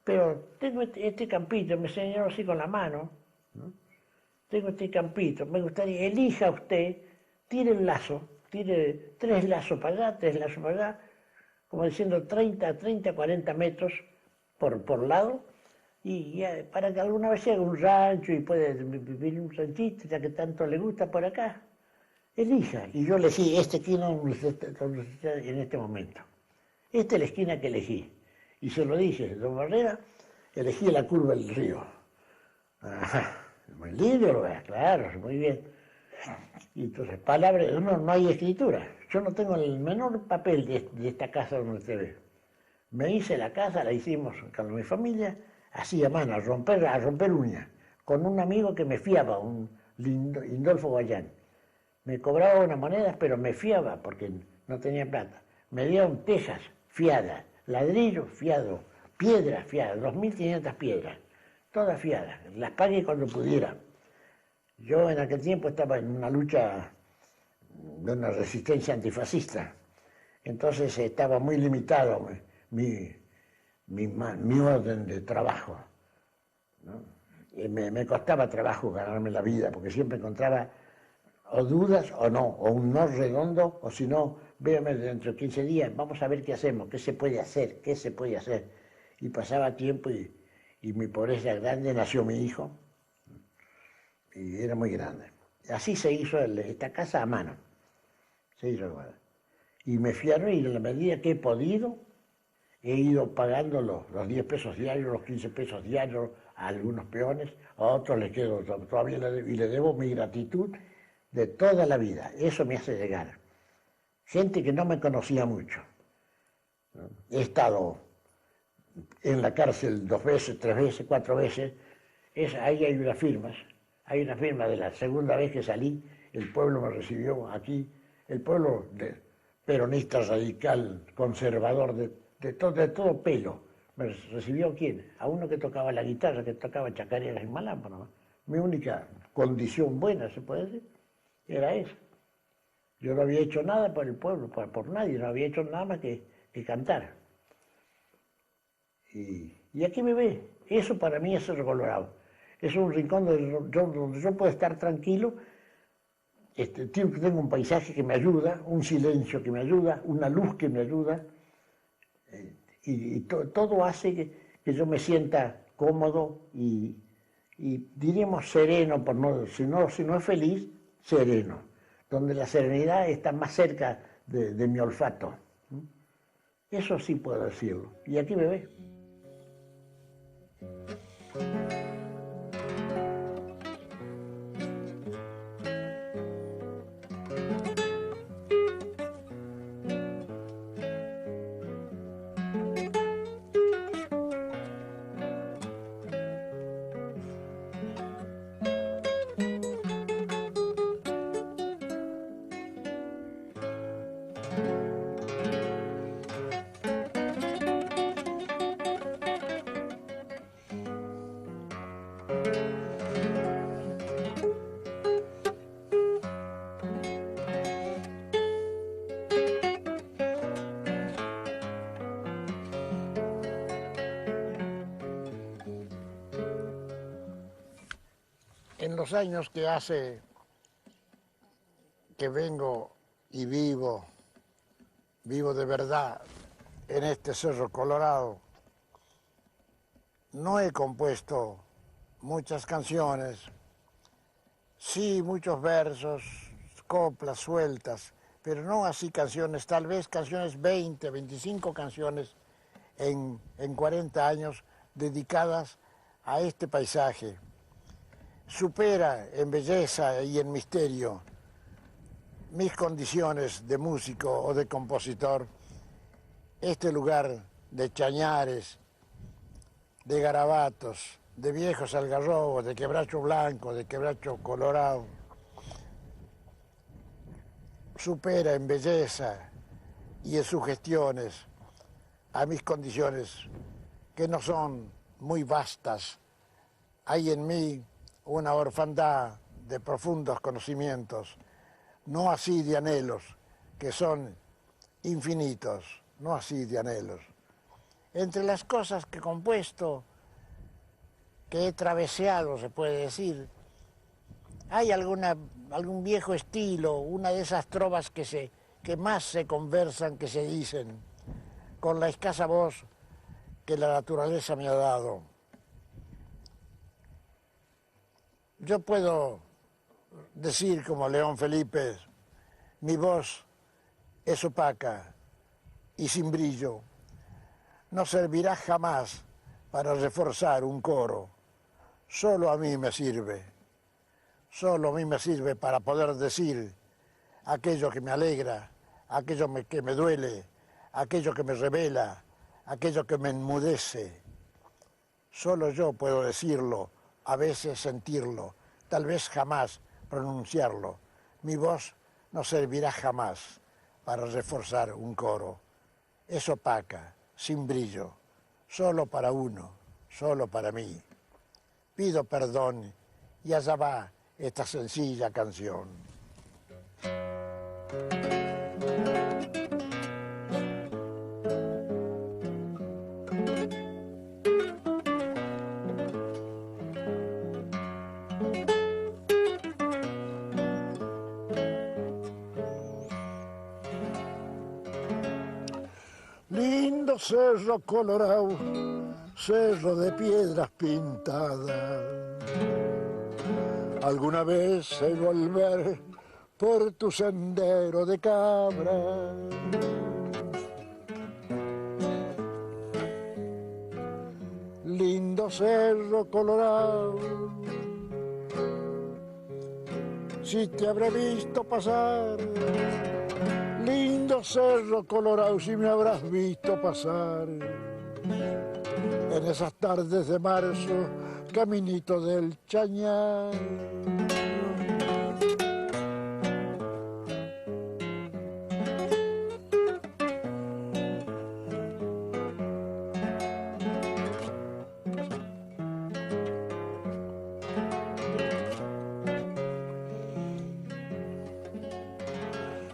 pero tengo este campito, me señaló así con la mano, ¿no? Tengo este campito, me gustaría, elija usted, tire el lazo, tire 3 lazos para allá, 3 lazos para allá, como diciendo 30, 40 metros por lado, y para que alguna vez haga un rancho y pueda vivir un ranchito, ya que tanto le gusta por acá. Elija. Y yo elegí esta esquina en este momento. Esta es la esquina que elegí. Y se lo dije, don Barrera, elegí la curva del río. Ajá, muy lindo lo ves, claro, muy bien. Y entonces, palabras, no hay escritura. Yo no tengo el menor papel de esta casa donde usted ve. Me hice la casa, la hicimos con mi familia, así a mano, a romper uñas, con un amigo que me fiaba, un Lindolfo Guayán. Me cobraba unas monedas, pero me fiaba porque no tenía plata. Me dieron tejas fiadas, ladrillo fiado, piedra fiada, 2.500 piedras, todas fiadas. Las pagué cuando pudiera. Yo en aquel tiempo estaba en una lucha de una resistencia antifascista. Entonces estaba muy limitado mi orden de trabajo, ¿no? Y me costaba trabajo ganarme la vida, porque siempre encontraba o dudas o no, o un no redondo, o si no, véame dentro de 15 días, vamos a ver qué hacemos, qué se puede hacer, qué se puede hacer. Y pasaba tiempo y mi pobreza grande, nació mi hijo, y era muy grande. Así se hizo esta casa a mano, se hizo igual. Y me fiaron y en la medida que he podido, he ido pagando los 10 pesos diarios, los 15 pesos diarios a algunos peones, a otros les quedo todavía y le debo mi gratitud de toda la vida. Eso me hace llegar. Gente que no me conocía mucho. He estado en la cárcel 2 veces, 3 veces, 4 veces. Ahí hay unas firmas. Hay una firma de la segunda vez que salí. El pueblo me recibió aquí. El pueblo peronista, radical, conservador, de todo pelo. ¿Me recibió quién? A uno que tocaba la guitarra, que tocaba chacareras en Malambo, ¿no? Mi única condición buena, se puede decir, era esa. Yo no había hecho nada por el pueblo, por nadie, no había hecho nada más que cantar. Y aquí me ve. Eso para mí es Cerro Colorado. Es un rincón donde yo puedo estar tranquilo. Tengo un paisaje que me ayuda, un silencio que me ayuda, una luz que me ayuda. Todo hace que yo me sienta cómodo y diríamos sereno, si no es feliz, sereno, donde la serenidad está más cerca de mi olfato. Eso sí puedo decirlo. Y aquí me ve. En los años que hace que vengo y vivo de verdad en este Cerro Colorado, no he compuesto muchas canciones, sí muchos versos, coplas sueltas, pero no así canciones, tal vez canciones 20, 25 canciones en 40 años dedicadas a este paisaje. Supera en belleza y en misterio mis condiciones de músico o de compositor este lugar de chañares, de garabatos, de viejos algarrobos, de quebracho blanco, de quebracho colorado. Supera en belleza y en sugestiones a mis condiciones, que no son muy vastas. Hay en mí una orfandad de profundos conocimientos, no así de anhelos, que son infinitos, no así de anhelos. Entre las cosas que he compuesto, que he traveseado, se puede decir, hay algún viejo estilo, una de esas trovas que más se conversan, que se dicen, con la escasa voz que la naturaleza me ha dado. Yo puedo decir como León Felipe, mi voz es opaca y sin brillo, no servirá jamás para reforzar un coro, solo a mí me sirve. Solo a mí me sirve para poder decir aquello que me alegra, aquello que me duele, aquello que me revela, aquello que me enmudece. Solo yo puedo decirlo, a veces sentirlo, tal vez jamás pronunciarlo. Mi voz no servirá jamás para reforzar un coro. Es opaca, sin brillo, solo para uno, solo para mí. Pido perdón y allá va esta sencilla canción. Lindo cerro colorado, cerro de piedras pintadas. Alguna vez sé volver por tu sendero de cabra. Lindo cerro colorado, si te habré visto pasar. Lindo cerro colorado, si me habrás visto pasar. En esas tardes de marzo, caminito del Chañar.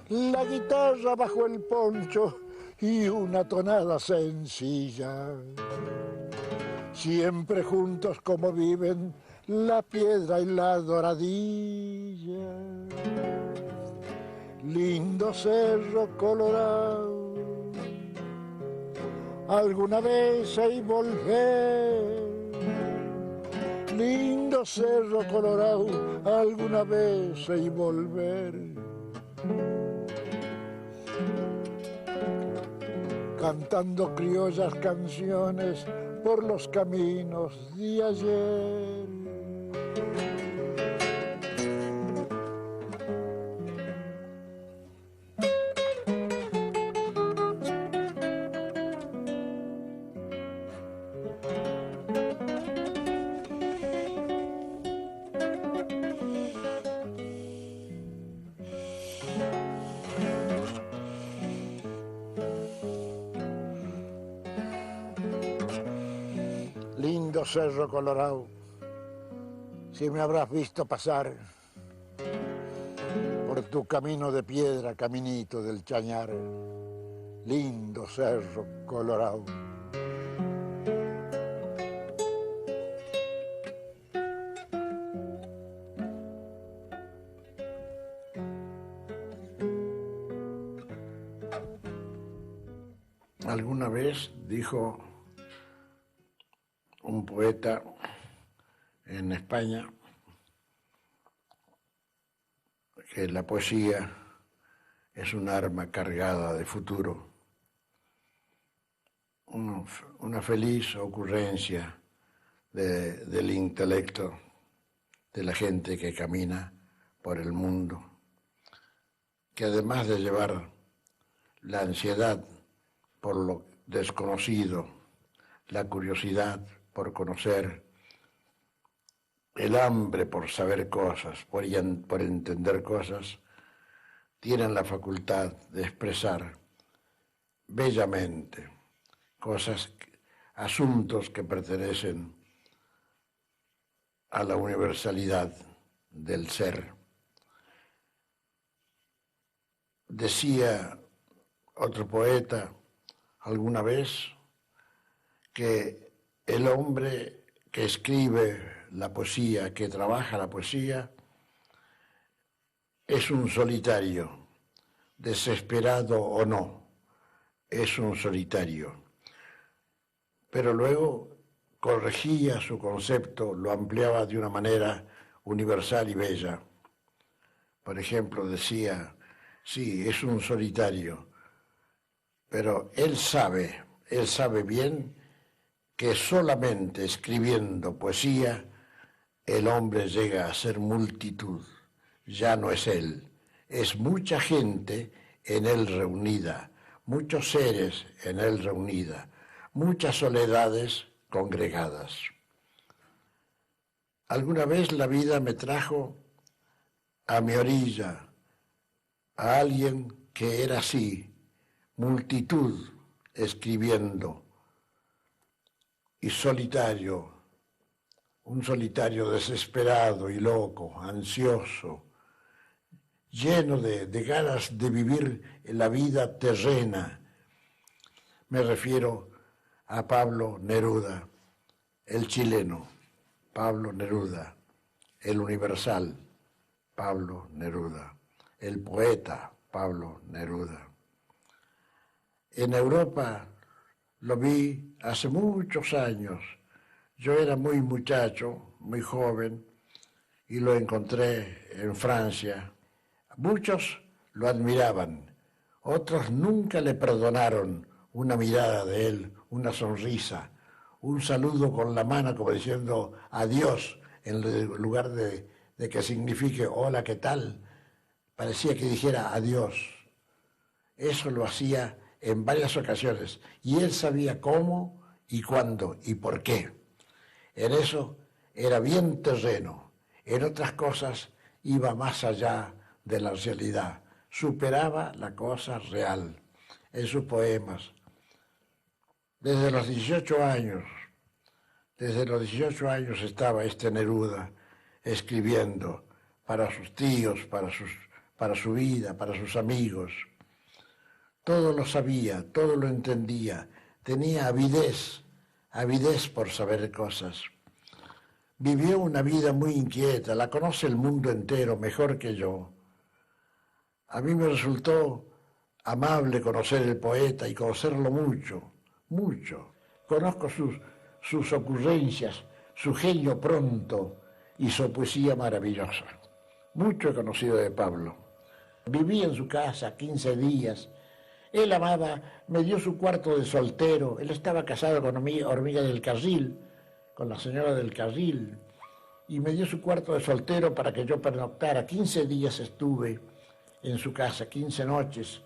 La guitarra bajo el poncho y una tonada sencilla. Siempre juntos como viven la piedra y la doradilla. Lindo cerro colorado, alguna vez hay volver. Lindo cerro colorado, alguna vez hay volver. Cantando criollas canciones por los caminos de ayer. Lindo cerro colorado, si me habrás visto pasar por tu camino de piedra, caminito del Chañar. Lindo cerro colorado. vez dijo un poeta en España que la poesía es un arma cargada de futuro, una feliz ocurrencia del intelecto de la gente que camina por el mundo, que además de llevar la ansiedad por lo desconocido, la curiosidad por conocer, el hambre por saber cosas, por entender cosas, tienen la facultad de expresar bellamente cosas, asuntos que pertenecen a la universalidad del ser. Decía otro poeta alguna vez que el hombre que escribe la poesía, que trabaja la poesía, es un solitario, desesperado o no, es un solitario. Pero luego corregía su concepto, lo ampliaba de una manera universal y bella. Por ejemplo, decía, sí, es un solitario, pero él sabe bien que solamente escribiendo poesía el hombre llega a ser multitud. Ya no es él, es mucha gente en él reunida, muchos seres en él reunida, muchas soledades congregadas. Alguna vez la vida me trajo a mi orilla a alguien que era así, multitud escribiendo, y solitario, un solitario desesperado y loco, ansioso, lleno de ganas de vivir la vida terrena. Me refiero a Pablo Neruda, el chileno, Pablo Neruda, el universal, Pablo Neruda, el poeta, Pablo Neruda. En Europa lo vi hace muchos años. Yo era muy muchacho, muy joven, y lo encontré en Francia. Muchos lo admiraban, otros nunca le perdonaron una mirada de él, una sonrisa, un saludo con la mano como diciendo adiós, en lugar de que signifique hola, ¿qué tal? Parecía que dijera adiós. Eso lo hacía en varias ocasiones, y él sabía cómo y cuándo y por qué. En eso era bien terreno, en otras cosas iba más allá de la realidad, superaba la cosa real en sus poemas. Desde los 18 años estaba este Neruda escribiendo para sus tíos, para su vida, para sus amigos. Todo lo sabía, todo lo entendía, tenía avidez por saber cosas. Vivió una vida muy inquieta, la conoce el mundo entero mejor que yo. A mí me resultó amable conocer el poeta y conocerlo mucho, mucho. Conozco sus ocurrencias, su genio pronto y su poesía maravillosa. Mucho he conocido de Pablo. Viví en su casa 15 días. Él amaba, me dio su cuarto de soltero. Él estaba casado con Hormiga del Carril, con la señora del Carril, y me dio su cuarto de soltero para que yo pernoctara. 15 días estuve en su casa, 15 noches,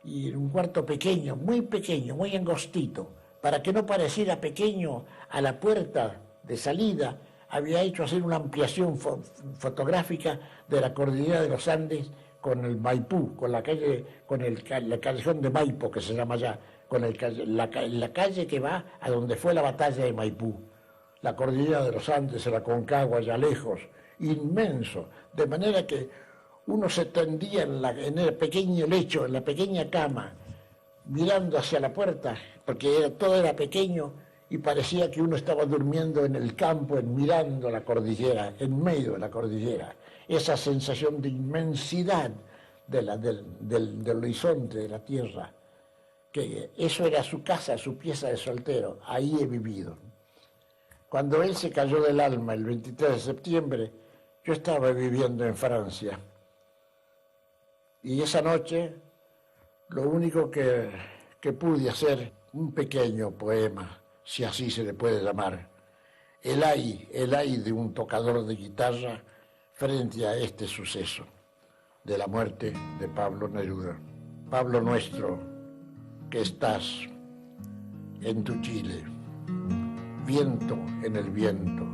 y en un cuarto pequeño, muy angostito, para que no pareciera pequeño a la puerta de salida. Había hecho hacer una ampliación fotográfica de la cordillera de los Andes con el Maipú, con la calle, la callejón de Maipo, que se llama allá, con la calle que va a donde fue la batalla de Maipú. La cordillera de los Andes, el Aconcagua, allá lejos, inmenso, de manera que uno se tendía en el pequeño lecho, en la pequeña cama, mirando hacia la puerta, porque todo era pequeño y parecía que uno estaba durmiendo en el campo, mirando la cordillera, en medio de la cordillera. Esa sensación de inmensidad del horizonte, de la tierra, que eso era su casa, su pieza de soltero, ahí he vivido. Cuando él se cayó del alma el 23 de septiembre, yo estaba viviendo en Francia. Y esa noche, lo único que pude hacer, un pequeño poema, si así se le puede llamar, el ay de un tocador de guitarra frente a este suceso de la muerte de Pablo Neruda. Pablo nuestro, que estás en tu Chile, viento en el viento,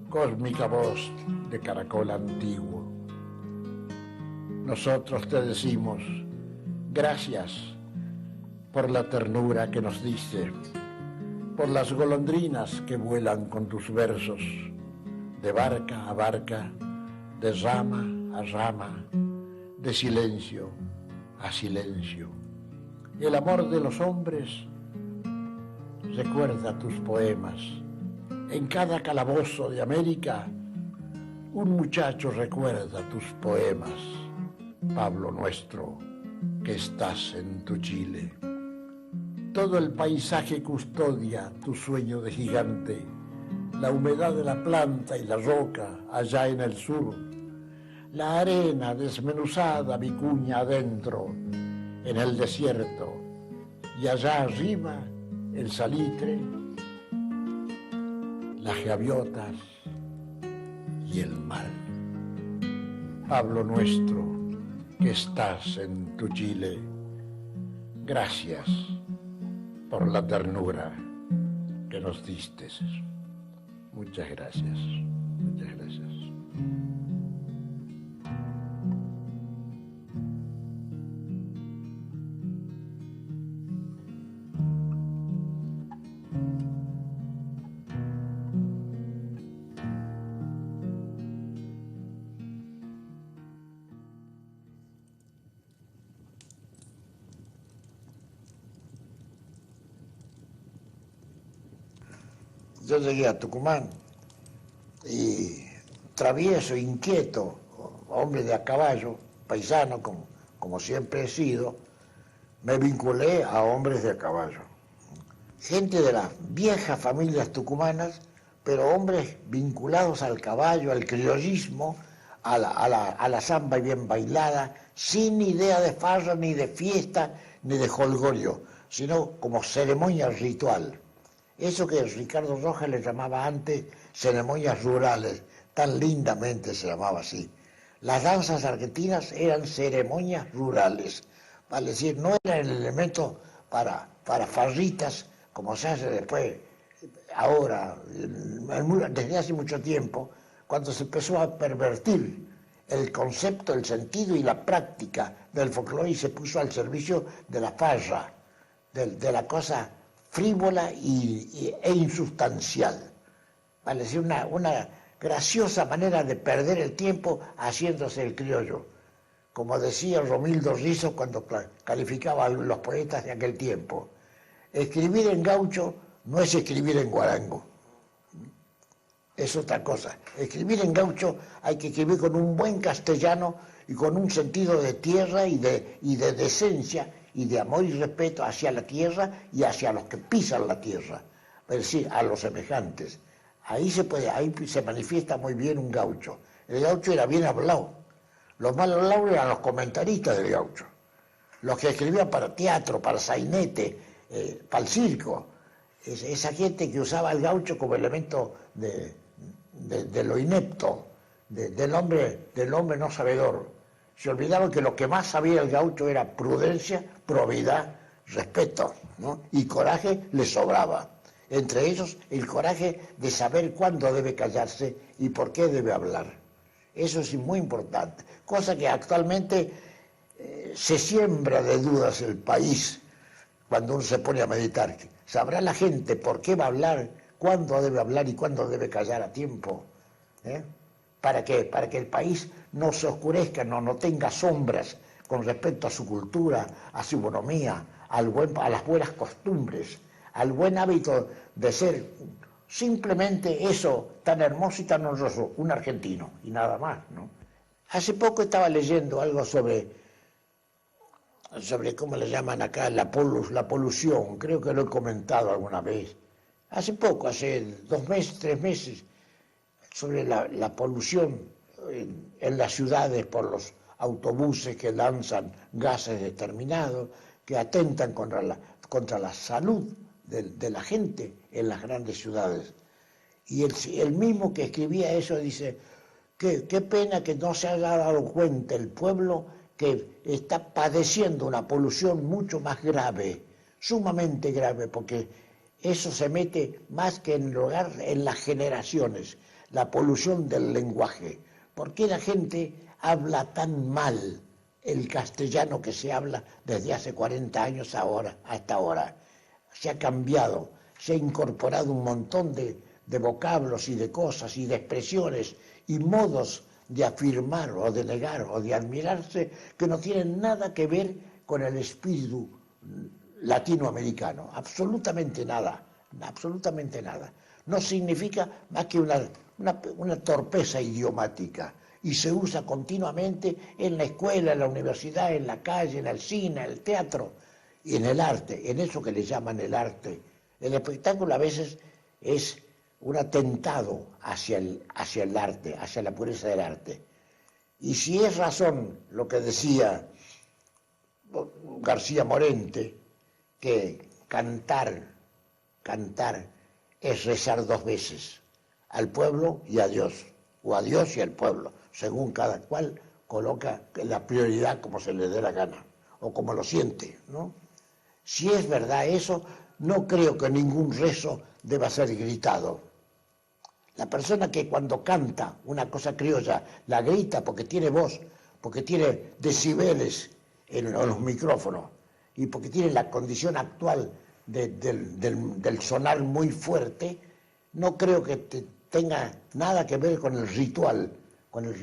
cósmica voz de caracol antiguo. Nosotros te decimos gracias por la ternura que nos diste, por las golondrinas que vuelan con tus versos, de barca a barca, de rama a rama, de silencio a silencio. El amor de los hombres recuerda tus poemas. En cada calabozo de América, un muchacho recuerda tus poemas. Pablo nuestro, que estás en tu Chile. Todo el paisaje custodia tu sueño de gigante, la humedad de la planta y la roca allá en el sur, la arena desmenuzada vicuña adentro, en el desierto, y allá arriba el salitre, las gaviotas y el mar. Pablo nuestro, que estás en tu Chile, gracias por la ternura que nos diste. Muchas gracias, muchas gracias. Yo llegué a Tucumán y travieso, inquieto, hombre de a caballo, paisano como siempre he sido, me vinculé a hombres de a caballo. Gente de las viejas familias tucumanas, pero hombres vinculados al caballo, al criollismo, a la samba bien bailada, sin idea de farra, ni de fiesta, ni de jolgorio, sino como ceremonia ritual. Eso que Ricardo Rojas le llamaba antes ceremonias rurales, tan lindamente se llamaba así. Las danzas argentinas eran ceremonias rurales, vale decir, no eran el elemento para farritas, como se hace después, ahora, desde hace mucho tiempo, cuando se empezó a pervertir el concepto, el sentido y la práctica del folclore y se puso al servicio de la farra, de la cosa frívola e insustancial. Vale decir, una graciosa manera de perder el tiempo haciéndose el criollo. Como decía Romildo Rizzo cuando calificaba a los poetas de aquel tiempo, escribir en gaucho no es escribir en guarango. Es otra cosa. Escribir en gaucho hay que escribir con un buen castellano y con un sentido de tierra y de decencia y de amor y respeto hacia la tierra y hacia los que pisan la tierra, es decir, a los semejantes. Ahí se manifiesta muy bien un gaucho. El gaucho era bien hablado. Los mal hablados eran los comentaristas del gaucho, los que escribían para teatro, para sainete, para el circo. Esa gente que usaba el gaucho como elemento de lo inepto, del hombre no sabedor. Se olvidaban que lo que más sabía el gaucho era prudencia, probidad, respeto, ¿no? Y coraje le sobraba. Entre ellos, el coraje de saber cuándo debe callarse y por qué debe hablar. Eso es muy importante, cosa que actualmente se siembra de dudas el país cuando uno se pone a meditar. ¿Sabrá la gente por qué va a hablar, cuándo debe hablar y cuándo debe callar a tiempo? ¿Para qué? Para que el país no se oscurezca, no tenga sombras con respecto a su cultura, a su economía, a las buenas costumbres, al buen hábito de ser simplemente eso tan hermoso y tan honroso, un argentino, y nada más, ¿no? Hace poco estaba leyendo algo sobre sobre cómo le llaman acá la polución, creo que lo he comentado alguna vez. Hace poco, hace 2 meses, 3 meses, sobre la polución en las ciudades por los autobuses que lanzan gases determinados, que atentan contra la salud de la gente en las grandes ciudades. Y el mismo que escribía eso dice, qué pena que no se haya dado cuenta el pueblo que está padeciendo una polución mucho más grave, sumamente grave, porque eso se mete más que en el hogar, en las generaciones, la polución del lenguaje. ¿Por qué la gente habla tan mal el castellano que se habla desde hace 40 años hasta ahora? Se ha cambiado, se ha incorporado un montón de vocablos y de cosas y de expresiones y modos de afirmar o de negar o de admirarse que no tienen nada que ver con el espíritu latinoamericano, absolutamente nada, absolutamente nada. No significa más que una torpeza idiomática y se usa continuamente en la escuela, en la universidad, en la calle, en el cine, en el teatro y en el arte, en eso que le llaman el arte. El espectáculo a veces es un atentado hacia el arte, hacia la pureza del arte. Y si es razón lo que decía García Morente, que cantar es rezar 2 veces, al pueblo y a Dios, o a Dios y al pueblo, según cada cual coloca la prioridad como se le dé la gana, o como lo siente, ¿no? Si es verdad eso, no creo que ningún rezo deba ser gritado. La persona que cuando canta una cosa criolla, la grita porque tiene voz, porque tiene decibeles en los micrófonos y porque tiene la condición actual del sonar muy fuerte, no creo que tenga nada que ver con el ritual, con el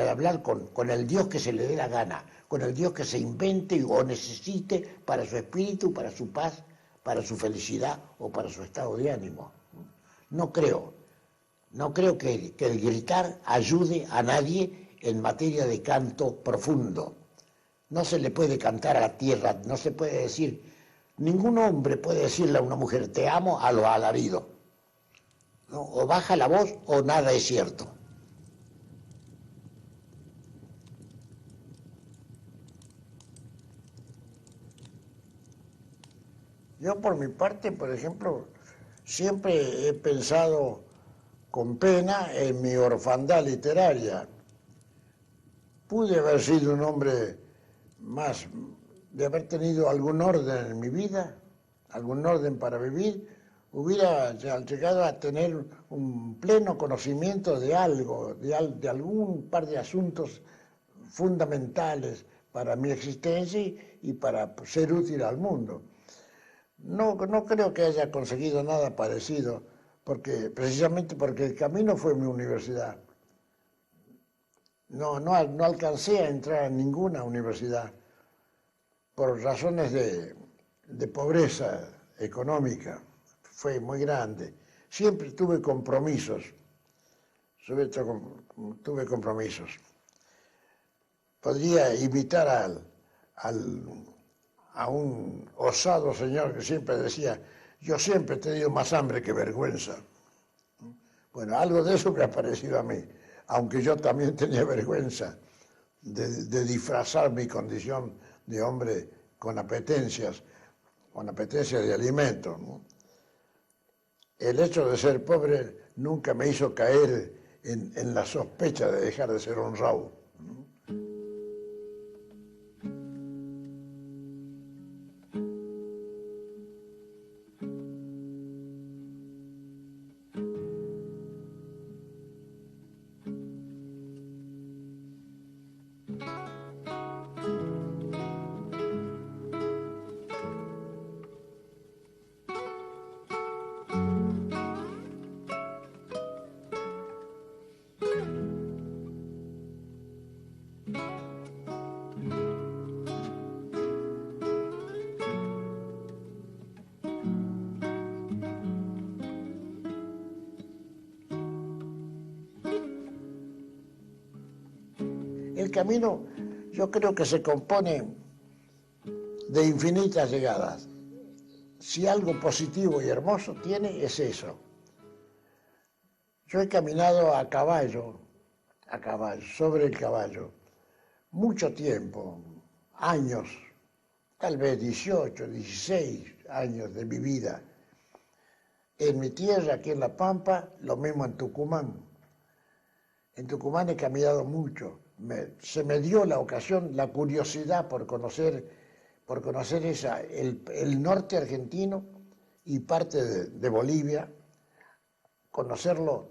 hablar con el Dios que se le dé la gana, con el Dios que se invente o necesite para su espíritu, para su paz, para su felicidad o para su estado de ánimo. No creo que el gritar ayude a nadie en materia de canto profundo. No se le puede cantar a la tierra, no se puede decir, ningún hombre puede decirle a una mujer te amo a lo alarido, ¿no? O baja la voz o nada es cierto. Yo por mi parte, por ejemplo, siempre he pensado con pena en mi orfandad literaria. Pude haber sido un hombre más, de haber tenido algún orden en mi vida, algún orden para vivir, hubiera llegado a tener un pleno conocimiento de algo, de algún par de asuntos fundamentales para mi existencia y para ser útil al mundo. No creo que haya conseguido nada parecido, precisamente porque el camino fue mi universidad. No alcancé a entrar a ninguna universidad por razones de pobreza económica. Fue muy grande. Siempre tuve compromisos. Tuve compromisos. Podría imitar a un osado señor que siempre decía, yo siempre he tenido más hambre que vergüenza. Bueno, algo de eso me ha parecido a mí, aunque yo también tenía vergüenza de disfrazar mi condición de hombre con apetencias de alimento, ¿no? El hecho de ser pobre nunca me hizo caer en la sospecha de dejar de ser honrado. El camino, Yo creo que se compone de infinitas llegadas. Si algo positivo y hermoso tiene, es eso. Yo he caminado a caballo, sobre el caballo, mucho tiempo, años, tal vez 18, 16 años de mi vida. En mi tierra, aquí en La Pampa, lo mismo en Tucumán. En Tucumán he caminado mucho. Se me dio la ocasión, la curiosidad por conocer el norte argentino y parte de Bolivia, conocerlo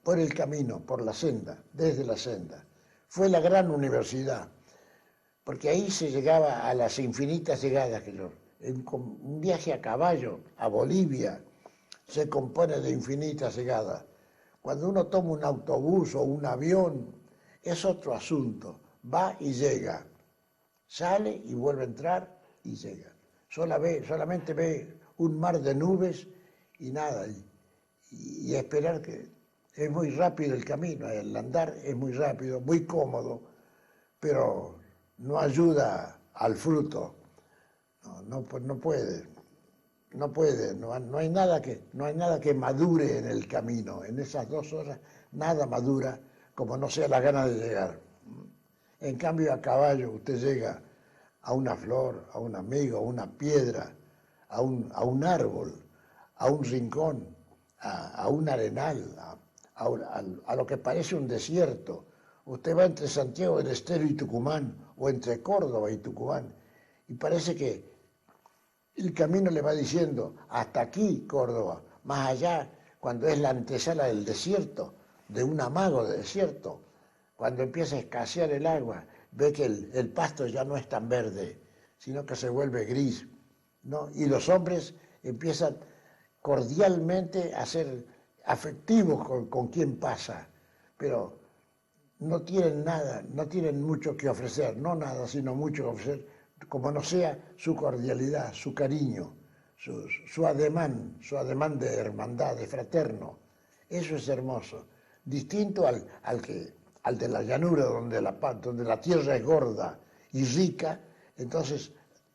por el camino, por la senda, desde la senda. Fue la gran universidad, porque ahí se llegaba a las infinitas llegadas que yo. Un viaje a caballo a Bolivia se compone de infinitas llegadas. Cuando uno toma un autobús o un avión, es otro asunto. Va y llega. Sale y vuelve a entrar y llega. Solamente ve un mar de nubes y nada. Y esperar que es muy rápido el camino. El andar es muy rápido, muy cómodo, pero no ayuda al fruto. No puede. No hay nada que madure en el camino. En esas 2 horas nada madura como no sea la gana de llegar. En cambio, a caballo usted llega a una flor, a un amigo, a una piedra, a un árbol, a un rincón, a un arenal, a lo que parece un desierto. Usted va entre Santiago del Estero y Tucumán, o entre Córdoba y Tucumán, y parece que el camino le va diciendo, hasta aquí, Córdoba, más allá, cuando es la antesala del desierto, de un amago de desierto, cuando empieza a escasear el agua, ve que el pasto ya no es tan verde, sino que se vuelve gris, ¿no? Y los hombres empiezan cordialmente a ser afectivos con quien pasa, pero no tienen nada, no tienen mucho que ofrecer, no nada, sino mucho que ofrecer, como no sea su cordialidad, su cariño, su ademán de hermandad, de fraterno. Eso es hermoso. Distinto al de la llanura, donde la tierra es gorda y rica, entonces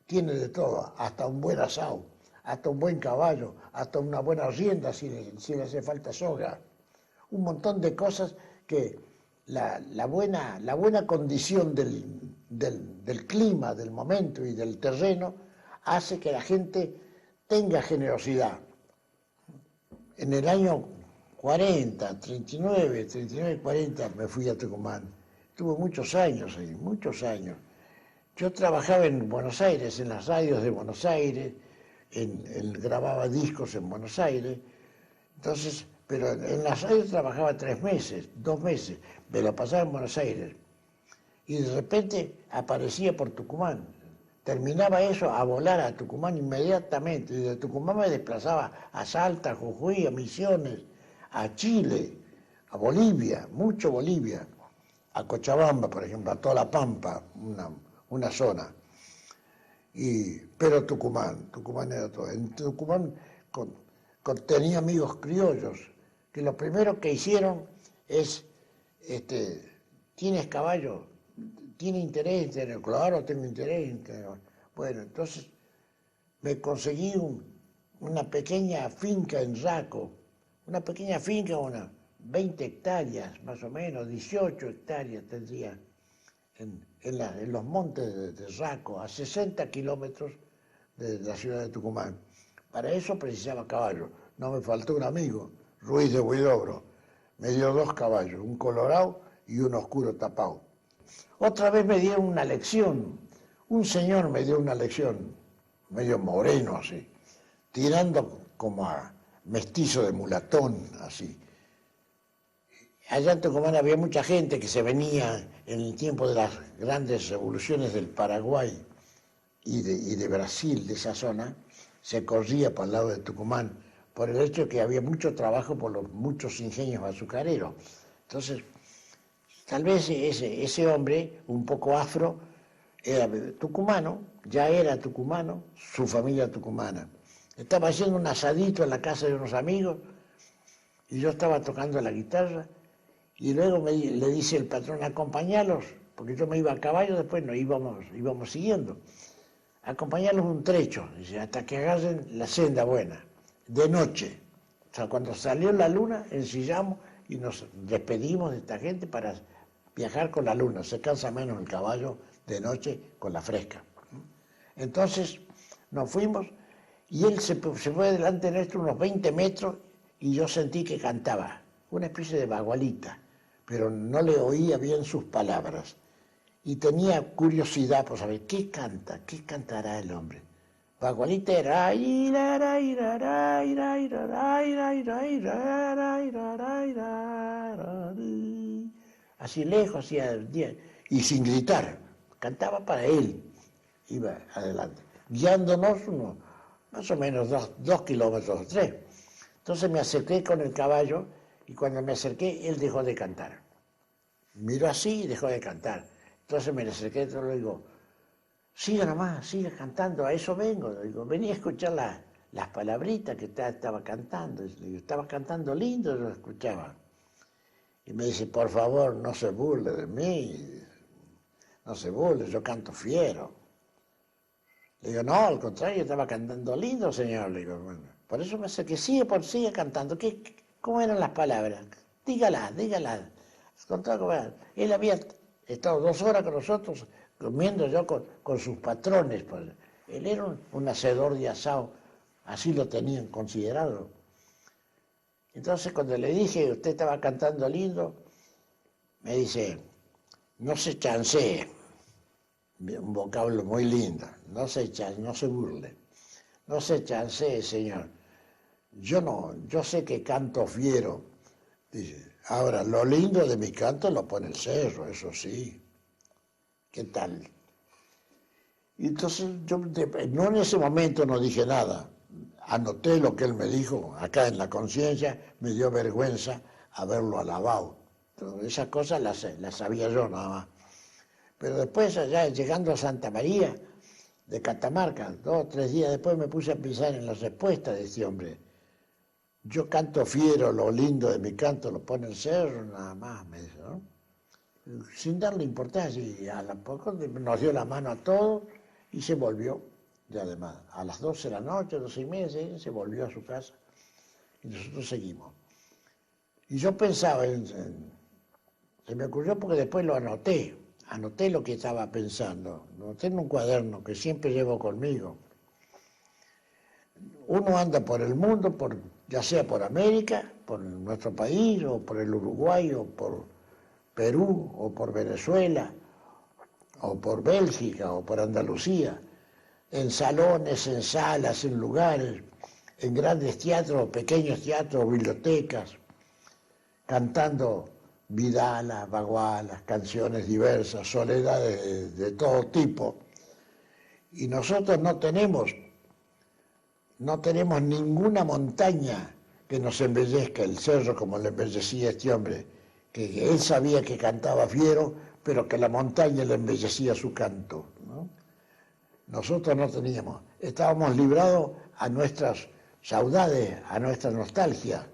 tiene de todo, hasta un buen asado, hasta un buen caballo, hasta una buena rienda si le hace falta soga. Un montón de cosas que la buena condición del clima, del momento y del terreno hace que la gente tenga generosidad. En el año 39, 40 me fui a Tucumán. Tuve muchos años ahí, muchos años. Yo trabajaba en Buenos Aires, en las radios de Buenos Aires, grababa discos en Buenos Aires. Entonces, pero en las radios trabajaba 3 meses, 2 meses, me lo pasaba en Buenos Aires. Y de repente aparecía por Tucumán. Terminaba eso, a volar a Tucumán inmediatamente. Y de Tucumán me desplazaba a Salta, a Jujuy, a Misiones, a Chile, a Bolivia, mucho Bolivia, a Cochabamba, por ejemplo, a toda La Pampa, una zona. Pero Tucumán era todo. En Tucumán tenía amigos criollos, que lo primero que hicieron es, ¿tienes caballo? ¿Tiene interés? Claro, tengo interés. Bueno, entonces me conseguí una pequeña finca en Raco, una pequeña finca, 20 hectáreas más o menos, 18 hectáreas tendría, en los montes de Raco, a 60 kilómetros de la ciudad de Tucumán. Para eso precisaba caballo. No me faltó un amigo, Ruiz de Huidobro. Me dio 2 caballos, un colorado y un oscuro tapado. Otra vez me dieron una lección. Un señor me dio una lección, medio moreno así, tirando como a mestizo de mulatón, así. Allá en Tucumán había mucha gente que se venía en el tiempo de las grandes revoluciones del Paraguay y de Brasil, de esa zona, se corría para el lado de Tucumán, por el hecho de que había mucho trabajo por los muchos ingenios azucareros. Entonces, tal vez ese hombre, un poco afro, era tucumano, ya era tucumano, su familia tucumana. Estaba haciendo un asadito en la casa de unos amigos y yo estaba tocando la guitarra y luego le dice el patrón, acompañalos, porque yo me iba a caballo, después nos íbamos siguiendo. Acompañarlos un trecho, dice, hasta que agarren la senda buena, de noche. O sea, cuando salió la luna, ensillamos y nos despedimos de esta gente para viajar con la luna. Se cansa menos el caballo de noche con la fresca. Entonces nos fuimos y él se fue delante de nuestro unos 20 metros y yo sentí que cantaba, una especie de bagualita, pero no le oía bien sus palabras. Y tenía curiosidad por saber qué cantará el hombre. Bagualita era así lejos, y sin gritar, cantaba para él, iba adelante, guiándonos unos más o menos 2 kilómetros o 3. Entonces me acerqué con el caballo y cuando me acerqué él dejó de cantar. Miró así y dejó de cantar. Entonces me acerqué y le digo, siga nomás, siga cantando, a eso vengo. Le digo, vení a escuchar las palabritas que estaba cantando. Le digo, estaba cantando lindo, yo lo escuchaba. Y me dice, por favor, no se burle de mí, no se burle, yo canto fiero. Le digo, no, al contrario, estaba cantando lindo, señor. Le digo, bueno, por eso me acerqué, sigue cantando. ¿Cómo eran las palabras? Dígalas. Él había estado 2 horas con nosotros, comiendo yo con sus patrones. Pues. Él era un hacedor de asado, así lo tenían considerado. Entonces cuando le dije, usted estaba cantando lindo, me dice, no se chancee, un vocablo muy lindo, no se burle, no se chancee, señor. Yo sé que canto fiero, dice, ahora lo lindo de mi canto lo pone el cerro, eso sí. ¿Qué tal? Y entonces yo no en ese momento no dije nada. Anoté lo que él me dijo, acá en la conciencia, me dio vergüenza haberlo alabado. Entonces, esas cosas las sabía yo nada más. Pero después, allá llegando a Santa María de Catamarca, 2 o 3 días después me puse a pensar en la respuesta de este hombre. Yo canto fiero, lo lindo de mi canto lo pone el cerro, nada más, me dijo, ¿no? Sin darle importancia, y a poco nos dio la mano a todos y se volvió. Y además, a las 12 de la noche, 12:30, se volvió a su casa y nosotros seguimos. Y yo pensaba, se me ocurrió porque después lo anoté lo que estaba pensando, lo anoté en un cuaderno que siempre llevo conmigo. Uno anda por el mundo, ya sea por América, por nuestro país, o por el Uruguay, o por Perú, o por Venezuela, o por Bélgica, o por Andalucía, en salones, en salas, en lugares, en grandes teatros, pequeños teatros, bibliotecas, cantando vidalas, bagualas, canciones diversas, soledades de todo tipo. Y nosotros no tenemos ninguna montaña que nos embellezca el cerro como le embellecía este hombre, que él sabía que cantaba fiero, pero que la montaña le embellecía su canto, ¿no? Nosotros no teníamos, estábamos librados a nuestras saudades, a nuestra nostalgia.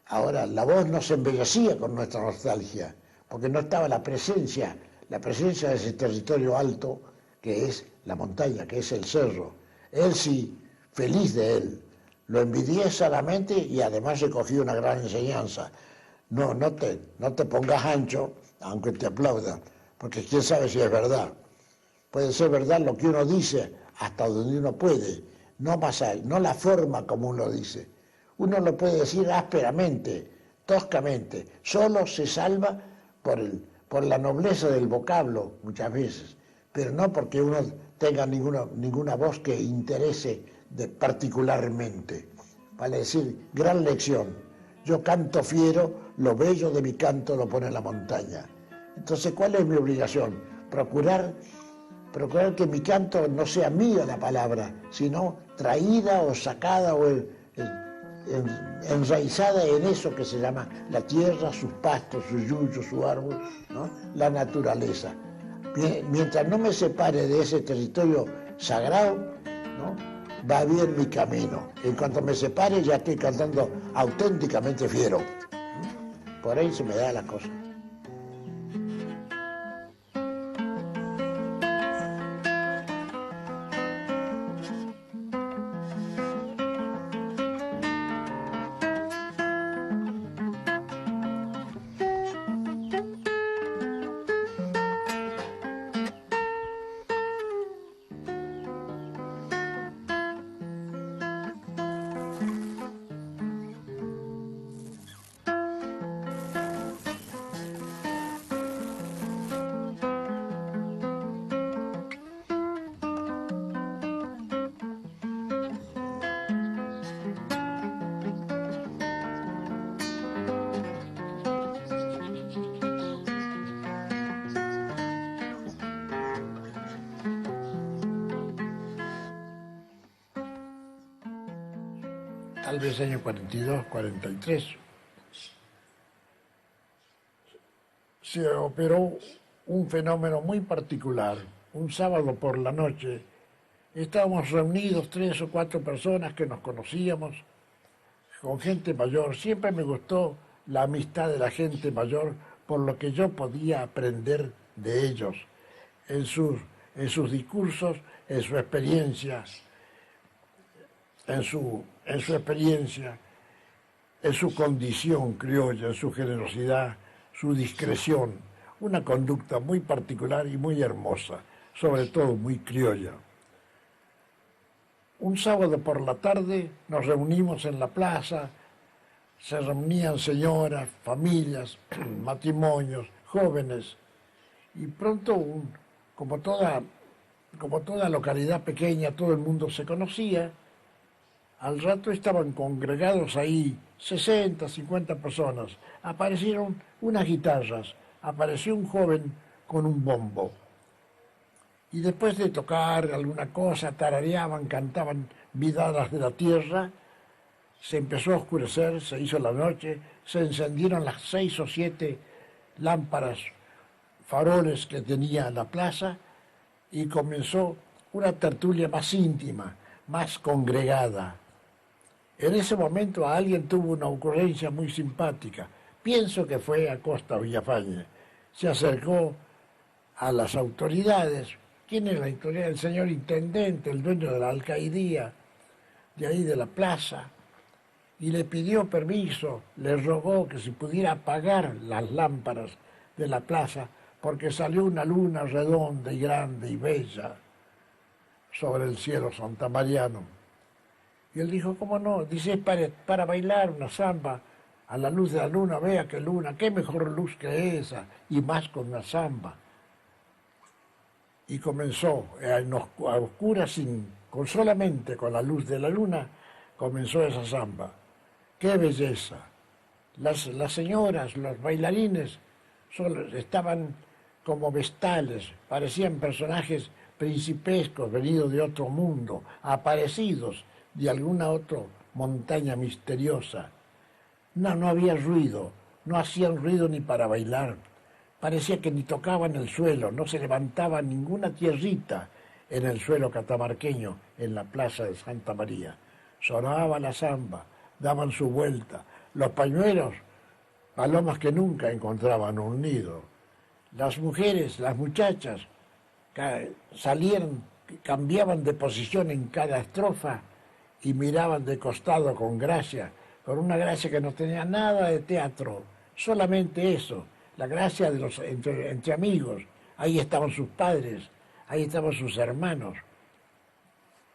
Ahora, la voz no se embellecía con nuestra nostalgia, porque no estaba la presencia de ese territorio alto que es la montaña, que es el cerro. Él sí, feliz de él, lo envidié solamente y además recogí una gran enseñanza. No te pongas ancho, aunque te aplaudan, porque quién sabe si es verdad. Puede ser verdad lo que uno dice hasta donde uno puede, no más allá, no la forma como uno dice. Uno lo puede decir ásperamente, toscamente, solo se salva por la nobleza del vocablo muchas veces, pero no porque uno tenga ninguna voz que interese particularmente. Vale decir, gran lección. Yo canto fiero, lo bello de mi canto lo pone la montaña. Entonces, ¿cuál es mi obligación? Procurar que mi canto no sea mía la palabra, sino traída o sacada o enraizada en eso que se llama la tierra, sus pastos, sus yuyos, su árbol, ¿no? La naturaleza. Mientras no me separe de ese territorio sagrado, ¿no? Va bien mi camino. En cuanto me separe ya estoy cantando auténticamente fiero. Por ahí se me da la cosa. tal vez año 42, 43, se operó un fenómeno muy particular. Un sábado por la noche estábamos reunidos 3 o 4 personas que nos conocíamos, con gente mayor. Siempre me gustó la amistad de la gente mayor por lo que yo podía aprender de ellos, en sus discursos, en su experiencia, en su experiencia, en su condición criolla, en su generosidad, su discreción, una conducta muy particular y muy hermosa, sobre todo muy criolla. Un sábado por la tarde nos reunimos en la plaza, se reunían señoras, familias, matrimonios, jóvenes, y pronto, como toda localidad pequeña, todo el mundo se conocía. Al rato estaban congregados ahí 60, 50 personas. Aparecieron unas guitarras, apareció un joven con un bombo. Y después de tocar alguna cosa, tarareaban, cantaban vidadas de la tierra, se empezó a oscurecer, se hizo la noche, se encendieron las 6 o 7 lámparas, faroles que tenía la plaza, y comenzó una tertulia más íntima, más congregada. En ese momento alguien tuvo una ocurrencia muy simpática. Pienso que fue Acosta Villafañe. Se acercó a las autoridades. ¿Quién es la autoridad? El señor intendente, el dueño de la alcaidía, de ahí de la plaza, y le pidió permiso, le rogó que se pudiera apagar las lámparas de la plaza, porque salió una luna redonda y grande y bella sobre el cielo santamariano. Y él dijo, ¿cómo no? Dice, es para bailar una samba a la luz de la luna. Vea qué luna, qué mejor luz que esa, y más con una samba. Y comenzó a oscuras, solamente con la luz de la luna, comenzó esa samba. ¡Qué belleza! Las señoras, los bailarines, estaban como vestales, parecían personajes principescos venidos de otro mundo, aparecidos de alguna otra montaña misteriosa. No había ruido, no hacían ruido ni para bailar. Parecía que ni tocaban el suelo, no se levantaba ninguna tierrita en el suelo catamarqueño, en la plaza de Santa María. Sonaba la samba, daban su vuelta. Los pañuelos, palomas que nunca encontraban un nido. Las mujeres, las muchachas, salieron, cambiaban de posición en cada estrofa y miraban de costado con gracia, con una gracia que no tenía nada de teatro, solamente eso, la gracia de entre amigos. Ahí estaban sus padres, ahí estaban sus hermanos,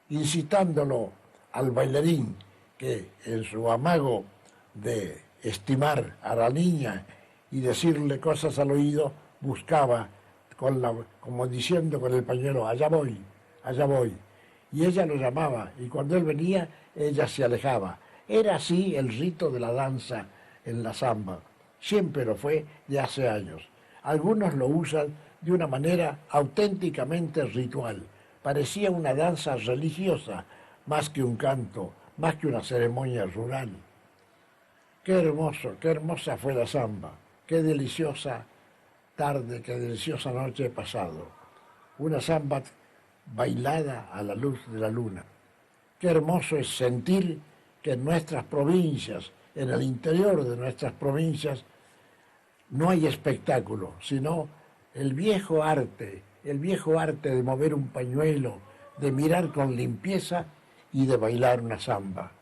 incitándolo al bailarín que en su amago de estimar a la niña y decirle cosas al oído, buscaba, como diciendo con el pañuelo, allá voy, allá voy. Y ella lo llamaba, y cuando él venía, ella se alejaba. Era así el rito de la danza en la samba. Siempre lo fue de hace años. Algunos lo usan de una manera auténticamente ritual. Parecía una danza religiosa, más que un canto, más que una ceremonia rural. Qué hermoso, qué hermosa fue la samba, qué deliciosa tarde, qué deliciosa noche he pasado. Una samba bailada a la luz de la luna. Qué hermoso es sentir que en nuestras provincias, en el interior de nuestras provincias, no hay espectáculo, sino el viejo arte de mover un pañuelo, de mirar con limpieza y de bailar una samba.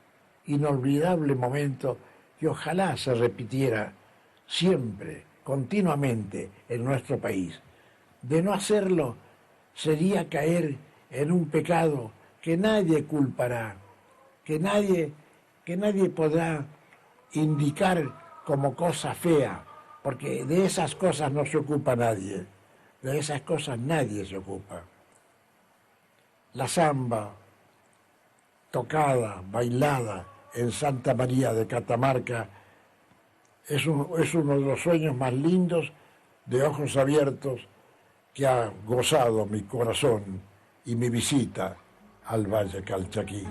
Inolvidable momento que ojalá se repitiera siempre, continuamente en nuestro país. De no hacerlo sería caer en un pecado que nadie culpará, que nadie podrá indicar como cosa fea, porque de esas cosas no se ocupa nadie, de esas cosas nadie se ocupa. La samba, tocada, bailada en Santa María de Catamarca, es uno de los sueños más lindos de ojos abiertos que ha gozado mi corazón y mi visita al Valle Calchaquí.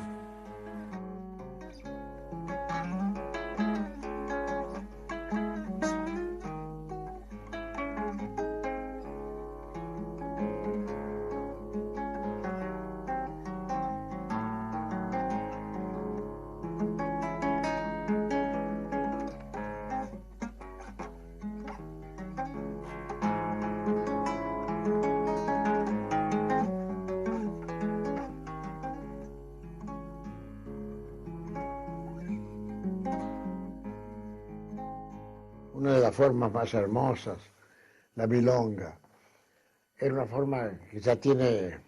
una de las formas más hermosas, la milonga. Es una forma que ya tiene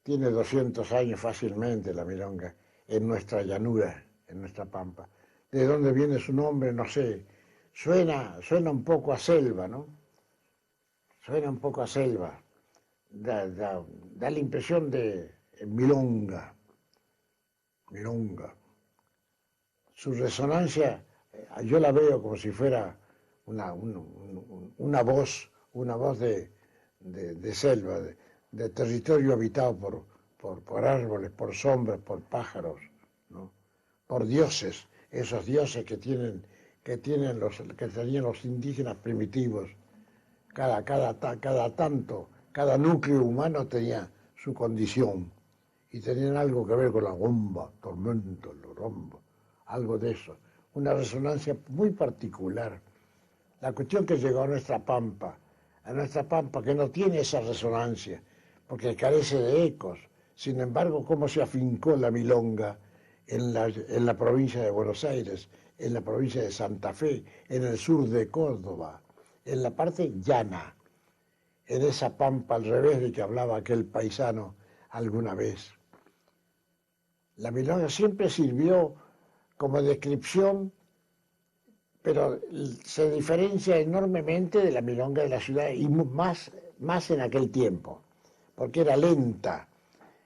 200 años fácilmente la milonga en nuestra llanura, en nuestra pampa. ¿De dónde viene su nombre? No sé. Suena un poco a selva, ¿no? Suena un poco a selva. Da la impresión de milonga. Milonga. Su resonancia, yo la veo como si fuera una voz de selva, de territorio habitado por árboles, por sombras, por pájaros, ¿no? Por dioses, esos dioses que tenían los indígenas primitivos. Cada núcleo humano tenía su condición y tenían algo que ver con la bomba, tormento, el rombo, algo de eso. Una resonancia muy particular. La cuestión que llegó a nuestra pampa que no tiene esa resonancia, porque carece de ecos. Sin embargo, cómo se afincó la milonga en la provincia de Buenos Aires, en la provincia de Santa Fe, en el sur de Córdoba, en la parte llana, en esa pampa al revés de que hablaba aquel paisano alguna vez. La milonga siempre sirvió como descripción, pero se diferencia enormemente de la milonga de la ciudad y más en aquel tiempo, porque era lenta.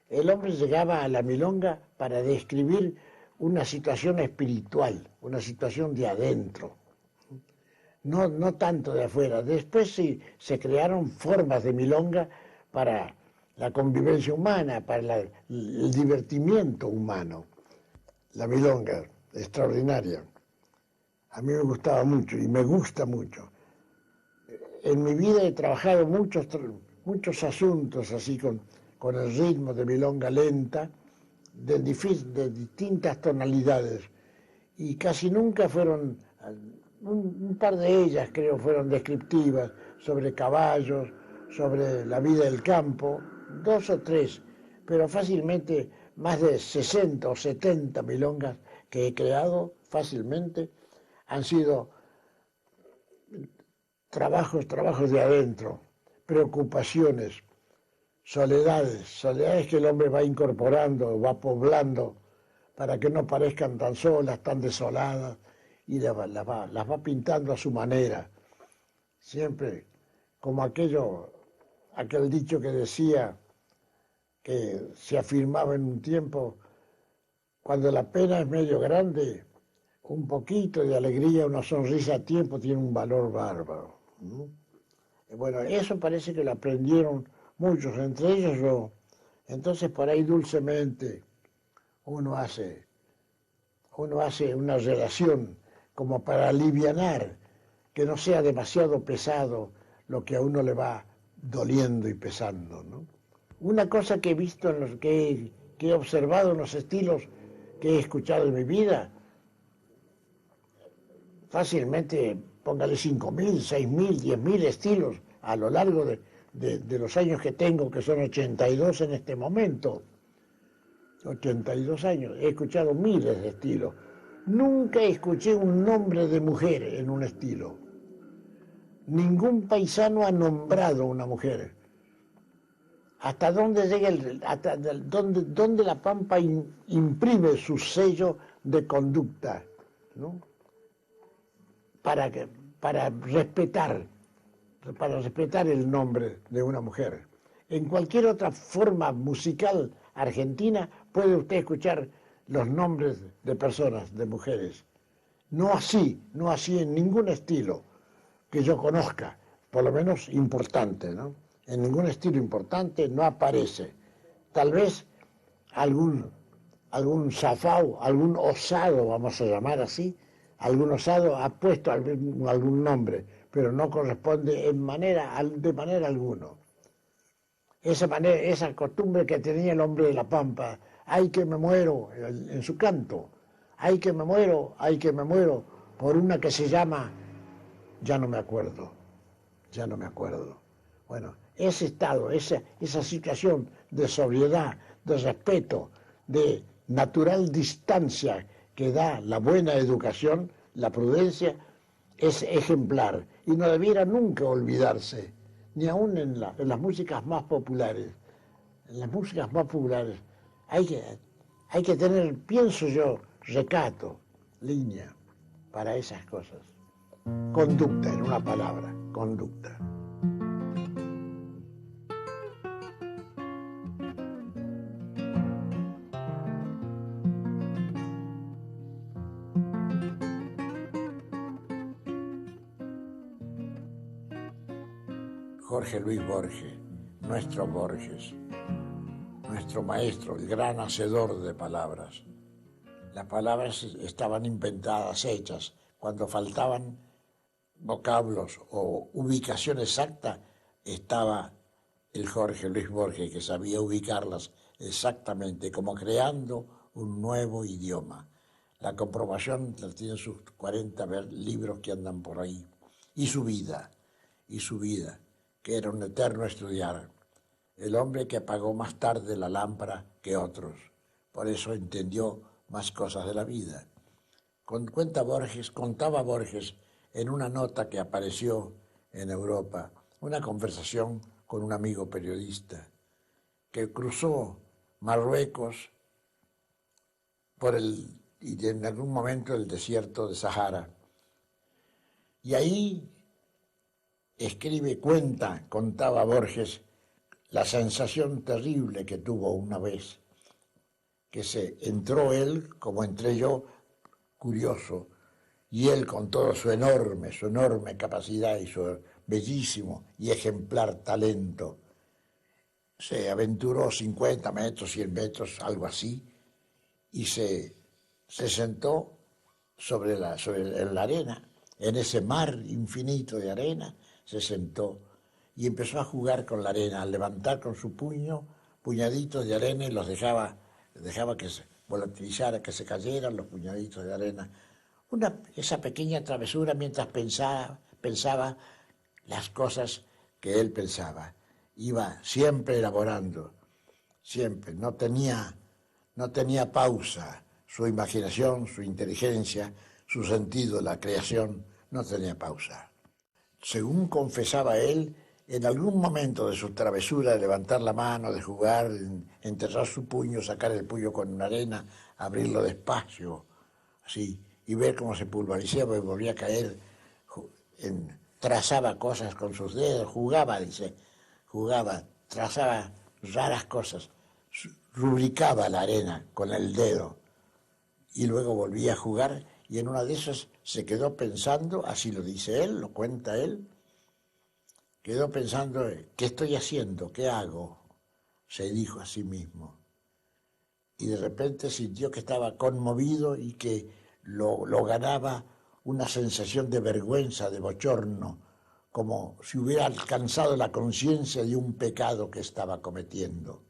El hombre llegaba a la milonga para describir una situación espiritual, una situación de adentro, no tanto de afuera. Después sí, se crearon formas de milonga para la convivencia humana, para el divertimiento humano. La milonga, extraordinaria. A mí me gustaba mucho y me gusta mucho. En mi vida he trabajado muchos asuntos así con el ritmo de milonga lenta, de distintas tonalidades, y casi nunca fueron, un par de ellas creo fueron descriptivas, sobre caballos, sobre la vida del campo, 2 o 3, pero fácilmente más de 60 o 70 milongas que he creado fácilmente han sido trabajos de adentro, preocupaciones, soledades que el hombre va incorporando, va poblando, para que no parezcan tan solas, tan desoladas, y las va pintando a su manera. Siempre como aquel dicho que decía, que se afirmaba en un tiempo, cuando la pena es medio grande, un poquito de alegría, una sonrisa a tiempo tiene un valor bárbaro, ¿no? Bueno, eso parece que lo aprendieron muchos, entre ellos yo. Entonces por ahí dulcemente uno hace una relación como para alivianar, que no sea demasiado pesado lo que a uno le va doliendo y pesando, ¿no? Una cosa que he visto, que he observado en los estilos que he escuchado en mi vida, fácilmente, póngale 5.000, 6.000, 10.000 estilos a lo largo de los años que tengo, que son 82 en este momento. 82 años, he escuchado miles de estilos. Nunca escuché un nombre de mujer en un estilo. Ningún paisano ha nombrado una mujer. Hasta dónde llega dónde la pampa imprime su sello de conducta, ¿no? Para respetar el nombre de una mujer. En cualquier otra forma musical argentina puede usted escuchar los nombres de personas, de mujeres. No así en ningún estilo que yo conozca, por lo menos importante, ¿no? En ningún estilo importante no aparece. Tal vez algún zafao, algún osado, vamos a llamar así, algún osado ha puesto algún nombre, pero no corresponde de manera alguna. Esa costumbre que tenía el hombre de la pampa, ay que me muero, en su canto, ay que me muero, por una que se llama, ya no me acuerdo. Bueno, ese estado, esa situación de sobriedad, de respeto, de natural distancia que da la buena educación, la prudencia, es ejemplar y no debiera nunca olvidarse, ni aun en las músicas más populares. En las músicas más populares hay que tener, pienso yo, recato, línea para esas cosas. Conducta, en una palabra, conducta. Jorge Luis Borges, nuestro Borges, nuestro maestro, el gran hacedor de palabras. Las palabras estaban inventadas, hechas. Cuando faltaban vocablos o ubicación exacta, estaba el Jorge Luis Borges, que sabía ubicarlas exactamente, como creando un nuevo idioma. La comprobación la tienen sus 40 libros que andan por ahí. Y su vida, que era un eterno estudiar. El hombre que apagó más tarde la lámpara que otros. Por eso entendió más cosas de la vida. Contaba Borges en una nota que apareció en Europa, una conversación con un amigo periodista que cruzó Marruecos y en algún momento el desierto de Sahara. Y ahí contaba Borges, la sensación terrible que tuvo una vez, que entró él, como entré yo, curioso, y él con todo su enorme capacidad y su bellísimo y ejemplar talento, se aventuró 50 metros, 100 metros, algo así, y se sentó sobre la arena, en ese mar infinito de arena, se sentó y empezó a jugar con la arena, a levantar con su puñaditos de arena y los dejaba que se volatilizara, que se cayeran los puñaditos de arena. Esa pequeña travesura mientras pensaba las cosas que él pensaba. Iba siempre elaborando, siempre, no tenía pausa. Su imaginación, su inteligencia, su sentido, la creación, no tenía pausa. Según confesaba él, en algún momento de su travesura de levantar la mano, de jugar, enterrar su puño, sacar el puño con una arena, abrirlo despacio, así, y ver cómo se pulverizaba y volvía a caer, trazaba cosas con sus dedos, trazaba raras cosas, rubricaba la arena con el dedo y luego volvía a jugar. Y en una de esas se quedó pensando, así lo dice él, lo cuenta él, quedó pensando, ¿qué estoy haciendo? ¿Qué hago? Se dijo a sí mismo. Y de repente sintió que estaba conmovido y que lo ganaba una sensación de vergüenza, de bochorno, como si hubiera alcanzado la conciencia de un pecado que estaba cometiendo.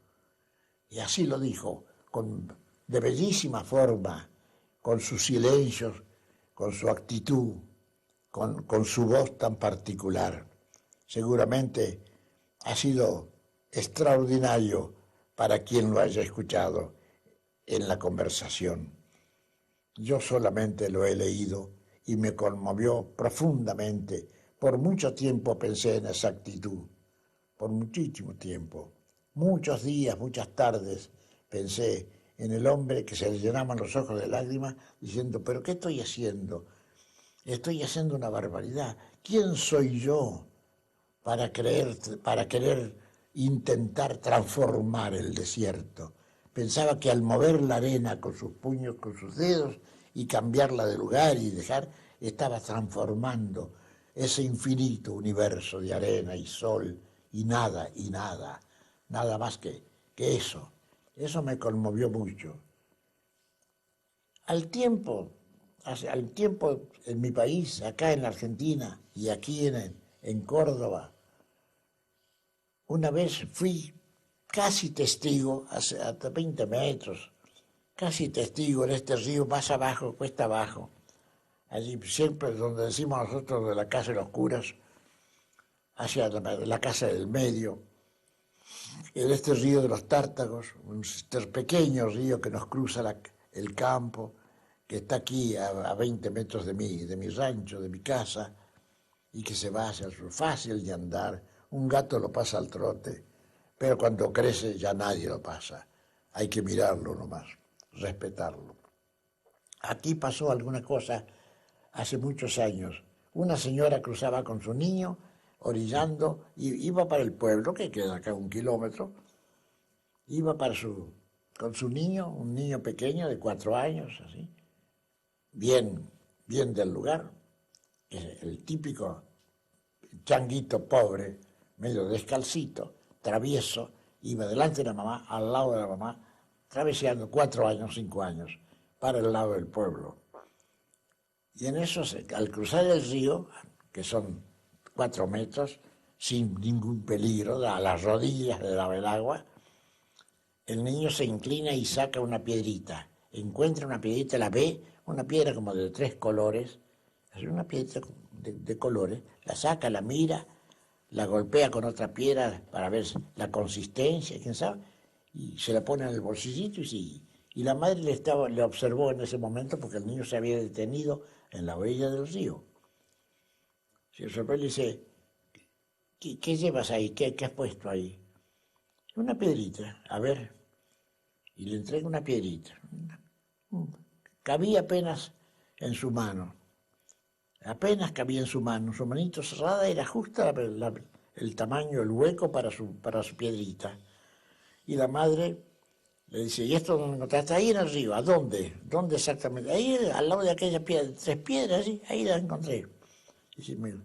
Y así lo dijo, de bellísima forma, con sus silencios, con su actitud, con su voz tan particular. Seguramente ha sido extraordinario para quien lo haya escuchado en la conversación. Yo solamente lo he leído y me conmovió profundamente. Por mucho tiempo pensé en esa actitud, por muchísimo tiempo. Muchos días, muchas tardes pensé en el hombre que se le llenaban los ojos de lágrimas diciendo, ¿pero qué estoy haciendo? Estoy haciendo una barbaridad. ¿Quién soy yo para querer intentar transformar el desierto? Pensaba que al mover la arena con sus puños, con sus dedos, y cambiarla de lugar y estaba transformando ese infinito universo de arena y sol y nada más que eso. Eso me conmovió mucho. Al tiempo en mi país, acá en la Argentina y aquí en Córdoba, una vez fui casi testigo, hasta 20 metros, casi testigo en este río más abajo, cuesta abajo, allí siempre donde decimos nosotros de la casa de los curas, hacia la casa del medio, en este río de los Tártagos, un pequeño río que nos cruza el campo, que está aquí a 20 metros de mi rancho, de mi casa, y que se va hacia el sur, fácil de andar. Un gato lo pasa al trote, pero cuando crece ya nadie lo pasa. Hay que mirarlo nomás, respetarlo. Aquí pasó alguna cosa hace muchos años. Una señora cruzaba con su niño, orillando, y iba para el pueblo, que queda acá 1 kilómetro, iba con su niño, un niño pequeño de 4 años, así, bien, bien del lugar, el típico changuito pobre, medio descalcito, travieso, iba delante de la mamá, al lado de la mamá, traveseando 4 años, 5 años, para el lado del pueblo. Y en eso, al cruzar el río, que son 4 metros, sin ningún peligro, a las rodillas le daba el agua, el niño se inclina y saca una piedrita. Encuentra una piedrita, la ve, una piedra como de 3 colores, es una piedra de colores, la saca, la mira, la golpea con otra piedra para ver la consistencia, quién sabe, y se la pone en el bolsillito y sigue. Y la madre le observó en ese momento porque el niño se había detenido en la orilla del río. Se observó y le dice, ¿qué llevas ahí? ¿Qué has puesto ahí? Una piedrita, a ver. Y le entrega una piedrita. Cabía apenas en su mano. Apenas cabía en su mano. Su manito cerrada era justa el tamaño, el hueco para su piedrita. Y la madre le dice, ¿y esto dónde encontraste? Ahí en el río. ¿A dónde? ¿Dónde exactamente? Ahí, al lado de aquella piedra, 3 piedras, ¿sí? Ahí las encontré. Dice, mira.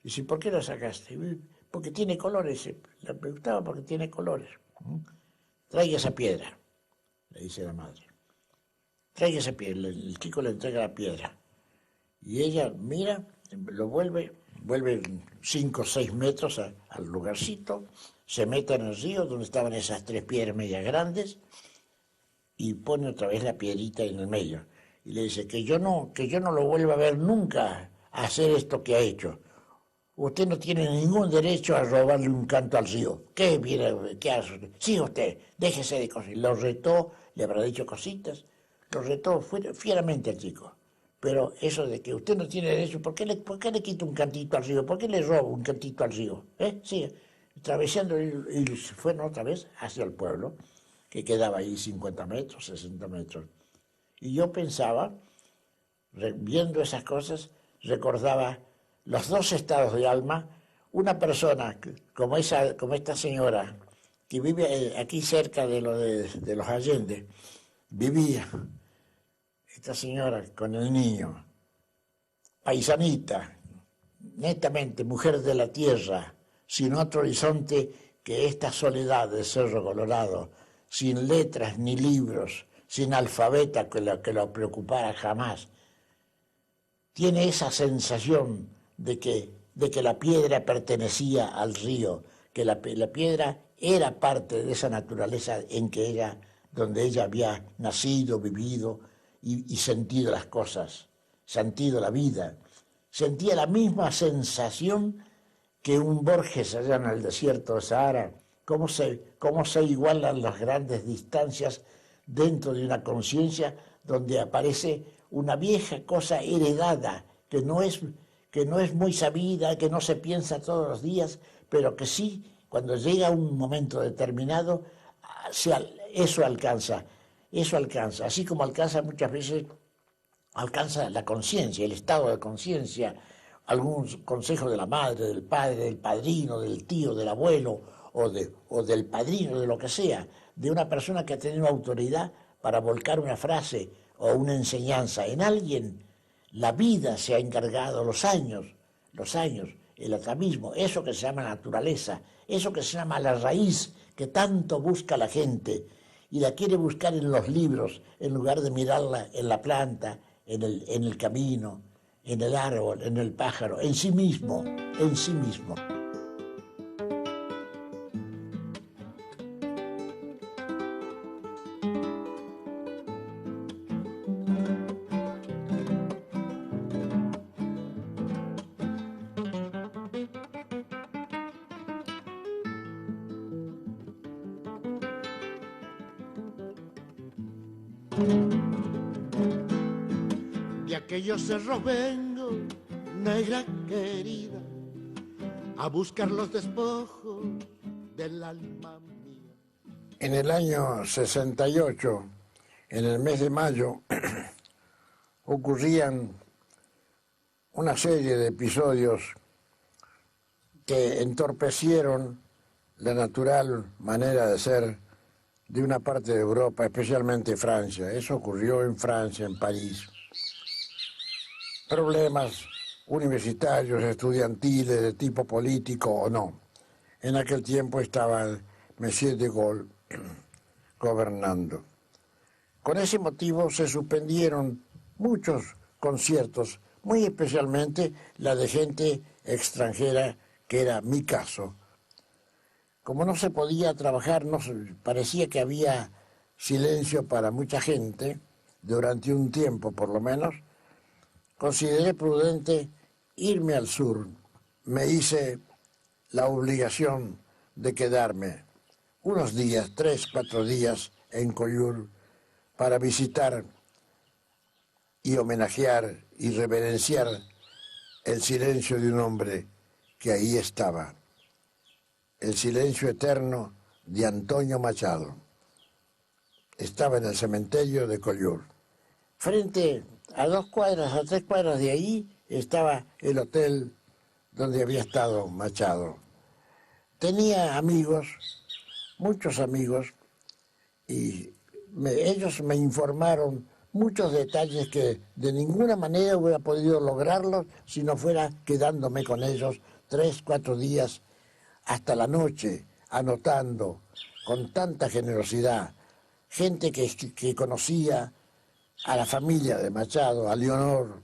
Dice, ¿por qué la sacaste? Porque tiene colores. Me gustaba porque tiene colores. Traiga esa piedra, le dice la madre. Traiga esa piedra. El chico le entrega la piedra. Y ella mira, lo vuelve 5 o 6 metros al lugarcito, se mete en el río donde estaban esas 3 piedras medias grandes y pone otra vez la piedrita en el medio. Y le dice que yo no lo vuelva a ver nunca a hacer esto que ha hecho. Usted no tiene ningún derecho a robarle un canto al río. ¿Qué hace? Sí, usted, déjese de cosas. Lo retó, le habrá dicho cositas, lo retó fieramente al chico. Pero eso de que usted no tiene derecho, ¿por qué le quita un cantito al río? ¿Por qué le roba un cantito al río? Sí, atravesando y se fueron otra vez hacia el pueblo, que quedaba ahí 50 metros, 60 metros. Y yo pensaba, viendo esas cosas, recordaba los dos estados de alma. Una persona como esta señora, que vive aquí cerca de los Allende, vivía esta señora con el niño, paisanita, netamente mujer de la tierra, sin otro horizonte que esta soledad del Cerro Colorado, sin letras ni libros, sin alfabeta que lo preocupara jamás. Tiene esa sensación de que la piedra pertenecía al río, que la piedra era parte de esa naturaleza donde ella había nacido, vivido y sentido las cosas, sentido la vida. Sentía la misma sensación que un Borges allá en el desierto de Sahara, cómo se igualan las grandes distancias dentro de una conciencia donde aparece una vieja cosa heredada, que no es muy sabida, que no se piensa todos los días, pero que sí, cuando llega un momento determinado, eso alcanza, así como alcanza muchas veces, alcanza la conciencia, el estado de conciencia, algún consejo de la madre, del padre, del padrino, del tío, del abuelo, o del padrino, de lo que sea, de una persona que ha tenido autoridad para volcar una frase o una enseñanza en alguien. La vida se ha encargado, los años, el atavismo, eso que se llama naturaleza, eso que se llama la raíz que tanto busca la gente y la quiere buscar en los libros en lugar de mirarla en la planta, en el camino, en el árbol, en el pájaro, en sí mismo, en sí mismo. aquellos cerros vengo, negra querida, a buscar los despojos del alma mía. En el año 68, en el mes de mayo, ocurrían una serie de episodios que entorpecieron la natural manera de ser de una parte de Europa, especialmente Francia. Eso ocurrió en Francia, en París. Problemas universitarios, estudiantiles, de tipo político o no. En aquel tiempo estaba el Monsieur de Gaulle gobernando. Con ese motivo se suspendieron muchos conciertos, muy especialmente la de gente extranjera, que era mi caso. Como no se podía trabajar, parecía que había silencio para mucha gente, durante un tiempo por lo menos, consideré prudente irme al sur. Me hice la obligación de quedarme unos días, 3, 4 días en Collioure para visitar y homenajear y reverenciar el silencio de un hombre que ahí estaba. El silencio eterno de Antonio Machado. Estaba en el cementerio de Collioure. Frente a 2 cuadras, a 3 cuadras de ahí, estaba el hotel donde había estado Machado. Tenía amigos, muchos amigos, y ellos me informaron muchos detalles que de ninguna manera hubiera podido lograrlos si no fuera quedándome con ellos 3, 4 días hasta la noche, anotando con tanta generosidad, gente que conocía a la familia de Machado, a Leonor,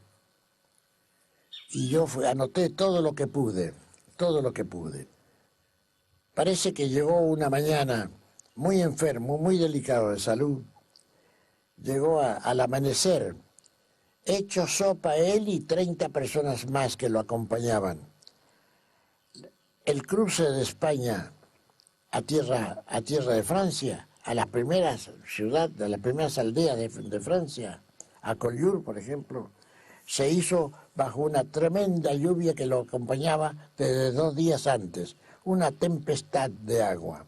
y yo anoté todo lo que pude, todo lo que pude. Parece que llegó una mañana muy enfermo, muy delicado de salud, llegó al amanecer, hecho sopa él y 30 personas más que lo acompañaban. El cruce de España a tierra de Francia, a las primeras ciudades, a las primeras aldeas de Francia, a Collioure, por ejemplo, se hizo bajo una tremenda lluvia que lo acompañaba desde 2 días antes, una tempestad de agua.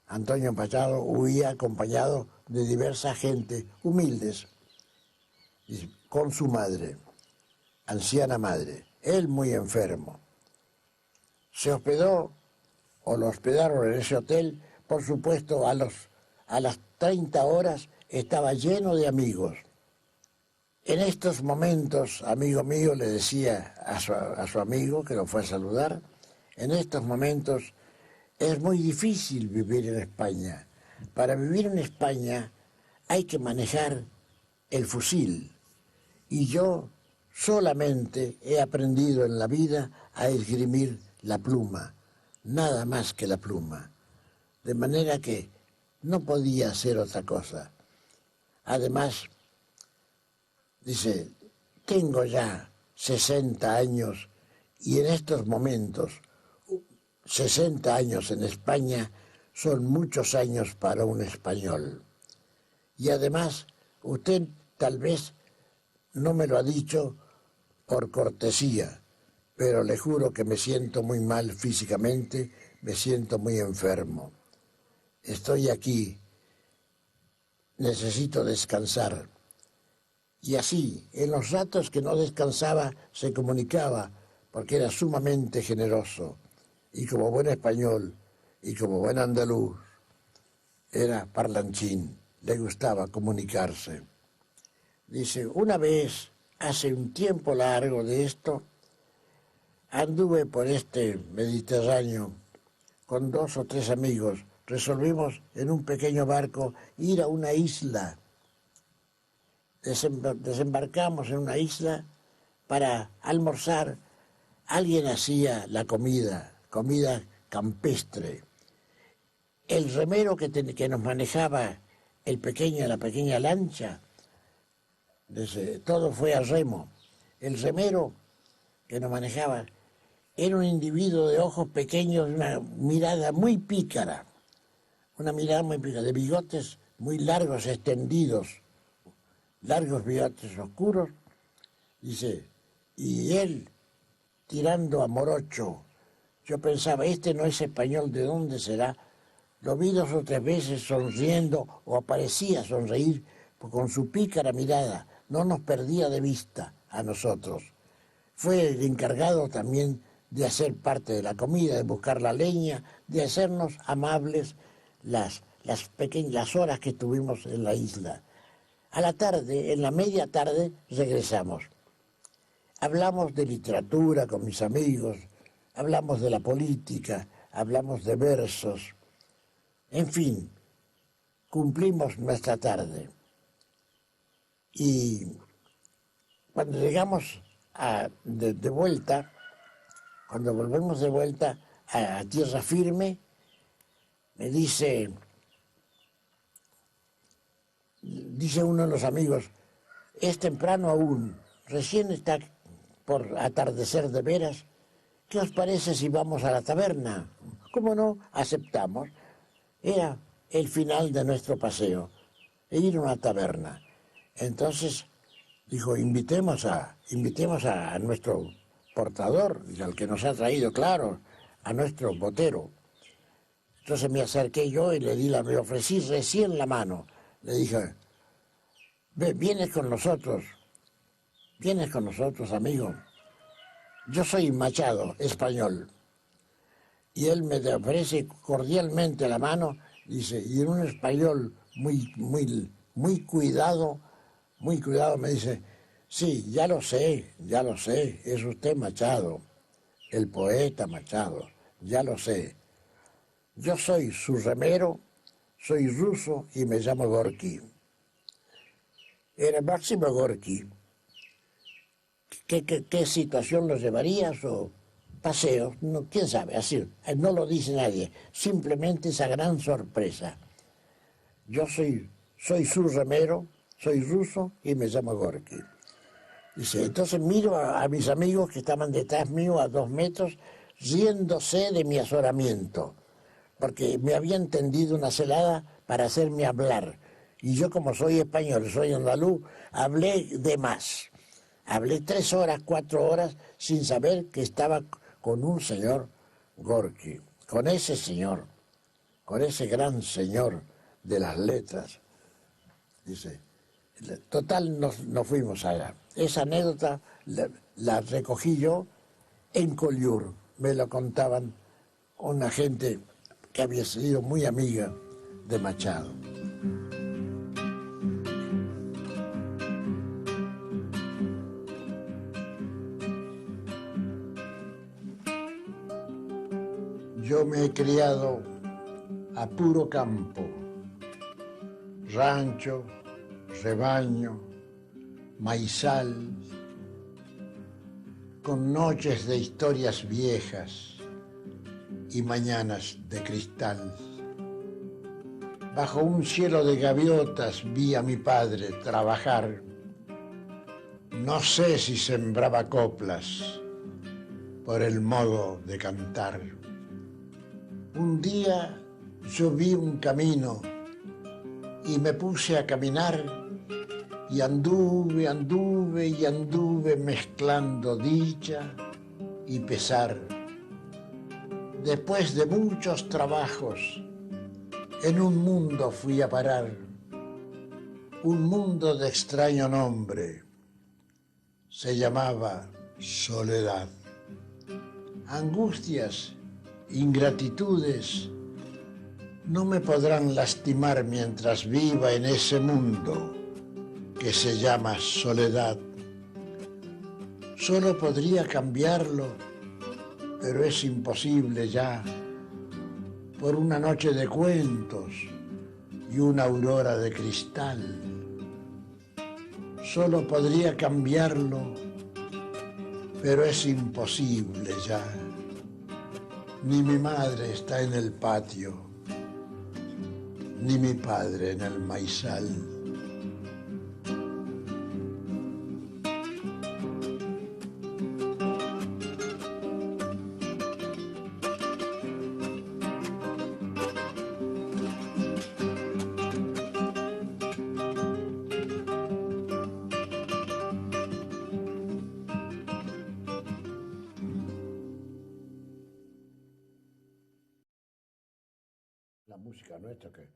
Antonio Machado huía acompañado de diversa gente, humildes, con su madre, anciana madre, él muy enfermo. Se hospedó, o lo hospedaron en ese hotel, por supuesto a las 30 horas estaba lleno de amigos. En estos momentos, amigo mío, le decía a su amigo, que lo fue a saludar, en estos momentos es muy difícil vivir en España. Para vivir en España hay que manejar el fusil. Y yo solamente he aprendido en la vida a esgrimir la pluma, nada más que la pluma. De manera que no podía hacer otra cosa. Además, dice, tengo ya 60 años y en estos momentos, 60 años en España son muchos años para un español. Y además, usted tal vez no me lo ha dicho por cortesía, pero le juro que me siento muy mal físicamente, me siento muy enfermo. Estoy aquí, necesito descansar. Y así, en los ratos que no descansaba, se comunicaba, porque era sumamente generoso. Y como buen español, y como buen andaluz, era parlanchín, le gustaba comunicarse. Dice, una vez, hace un tiempo largo de esto, anduve por este Mediterráneo con 2 o 3 amigos. Resolvimos en un pequeño barco ir a una isla. Desembarcamos en una isla para almorzar. Alguien hacía la comida campestre. El remero que nos manejaba la pequeña lancha, todo fue a remo. El remero que nos manejaba era un individuo de ojos pequeños, una mirada muy pícara, de bigotes muy largos, extendidos, largos bigotes oscuros, Dice, y él tirando a morocho. Yo pensaba, este no es español, ¿de dónde será? Lo vi 2 o 3 veces sonriendo, o parecía sonreír, con su pícara mirada. No nos perdía de vista a nosotros. Fue el encargado también de hacer parte de la comida, de buscar la leña, de hacernos amables las horas que estuvimos en la isla. A la tarde, en la media tarde, regresamos. Hablamos de literatura con mis amigos, hablamos de la política, hablamos de versos. En fin, cumplimos nuestra tarde. Y cuando llegamos de vuelta, cuando volvemos de vuelta a tierra firme, me dice uno de los amigos, es temprano aún, recién está por atardecer de veras, ¿qué os parece si vamos a la taberna? ¿Cómo no? Aceptamos. Era el final de nuestro paseo, ir a una taberna. Entonces dijo, invitemos a nuestro portador, al que nos ha traído, claro, a nuestro botero. Entonces me acerqué yo y le ofrecí recién la mano. Le dije, vienes con nosotros, amigo. Yo soy Machado, español. Y él me ofrece cordialmente la mano, dice, y en un español muy cuidado me dice, sí, ya lo sé, es usted Machado, el poeta Machado, ya lo sé. Yo soy su remero, soy ruso y me llamo Gorki. Era Máximo Gorki. ¿Qué situación lo llevarías o paseos? No, quién sabe, así, no lo dice nadie, simplemente esa gran sorpresa. Yo soy su remero, soy ruso y me llamo Gorki. Dice, entonces miro a mis amigos que estaban detrás mío a 2 metros, riéndose de mi azoramiento, porque me habían tendido una celada para hacerme hablar. Y yo, como soy español, soy andaluz, hablé de más. Hablé 3 horas, 4 horas, sin saber que estaba con un señor Gorki, con ese señor, con ese gran señor de las letras. Dice, total, nos fuimos allá. Esa anécdota la recogí yo en Collioure. Me lo contaban una gente que había sido muy amiga de Machado. Yo me he criado a puro campo, rancho, rebaño, maizal, con noches de historias viejas y mañanas de cristal. Bajo un cielo de gaviotas vi a mi padre trabajar. No sé si sembraba coplas por el modo de cantar. Un día yo vi un camino y me puse a caminar y anduve mezclando dicha y pesar. Después de muchos trabajos, en un mundo fui a parar, un mundo de extraño nombre, se llamaba soledad. Angustias, ingratitudes, no me podrán lastimar mientras viva en ese mundo que se llama soledad. Solo podría cambiarlo, pero es imposible ya, por una noche de cuentos y una aurora de cristal. Solo podría cambiarlo, pero es imposible ya. Ni mi madre está en el patio, ni mi padre en el maizal. la música nuestra, que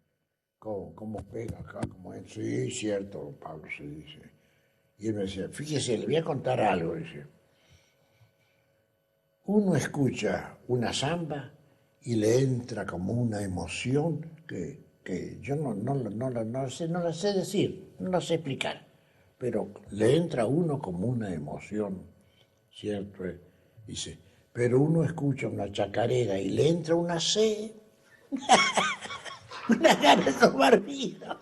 cómo pega acá, como es. Sí, cierto, Pablo, sí, dice. Y él me decía, fíjese, le voy a contar algo, dice. Uno escucha una samba y le entra como una emoción que yo no la sé decir, no la sé explicar, pero le entra a uno como una emoción, ¿cierto? Dice, pero uno escucha una chacarera y le entra una sed, una gana de tomar vino.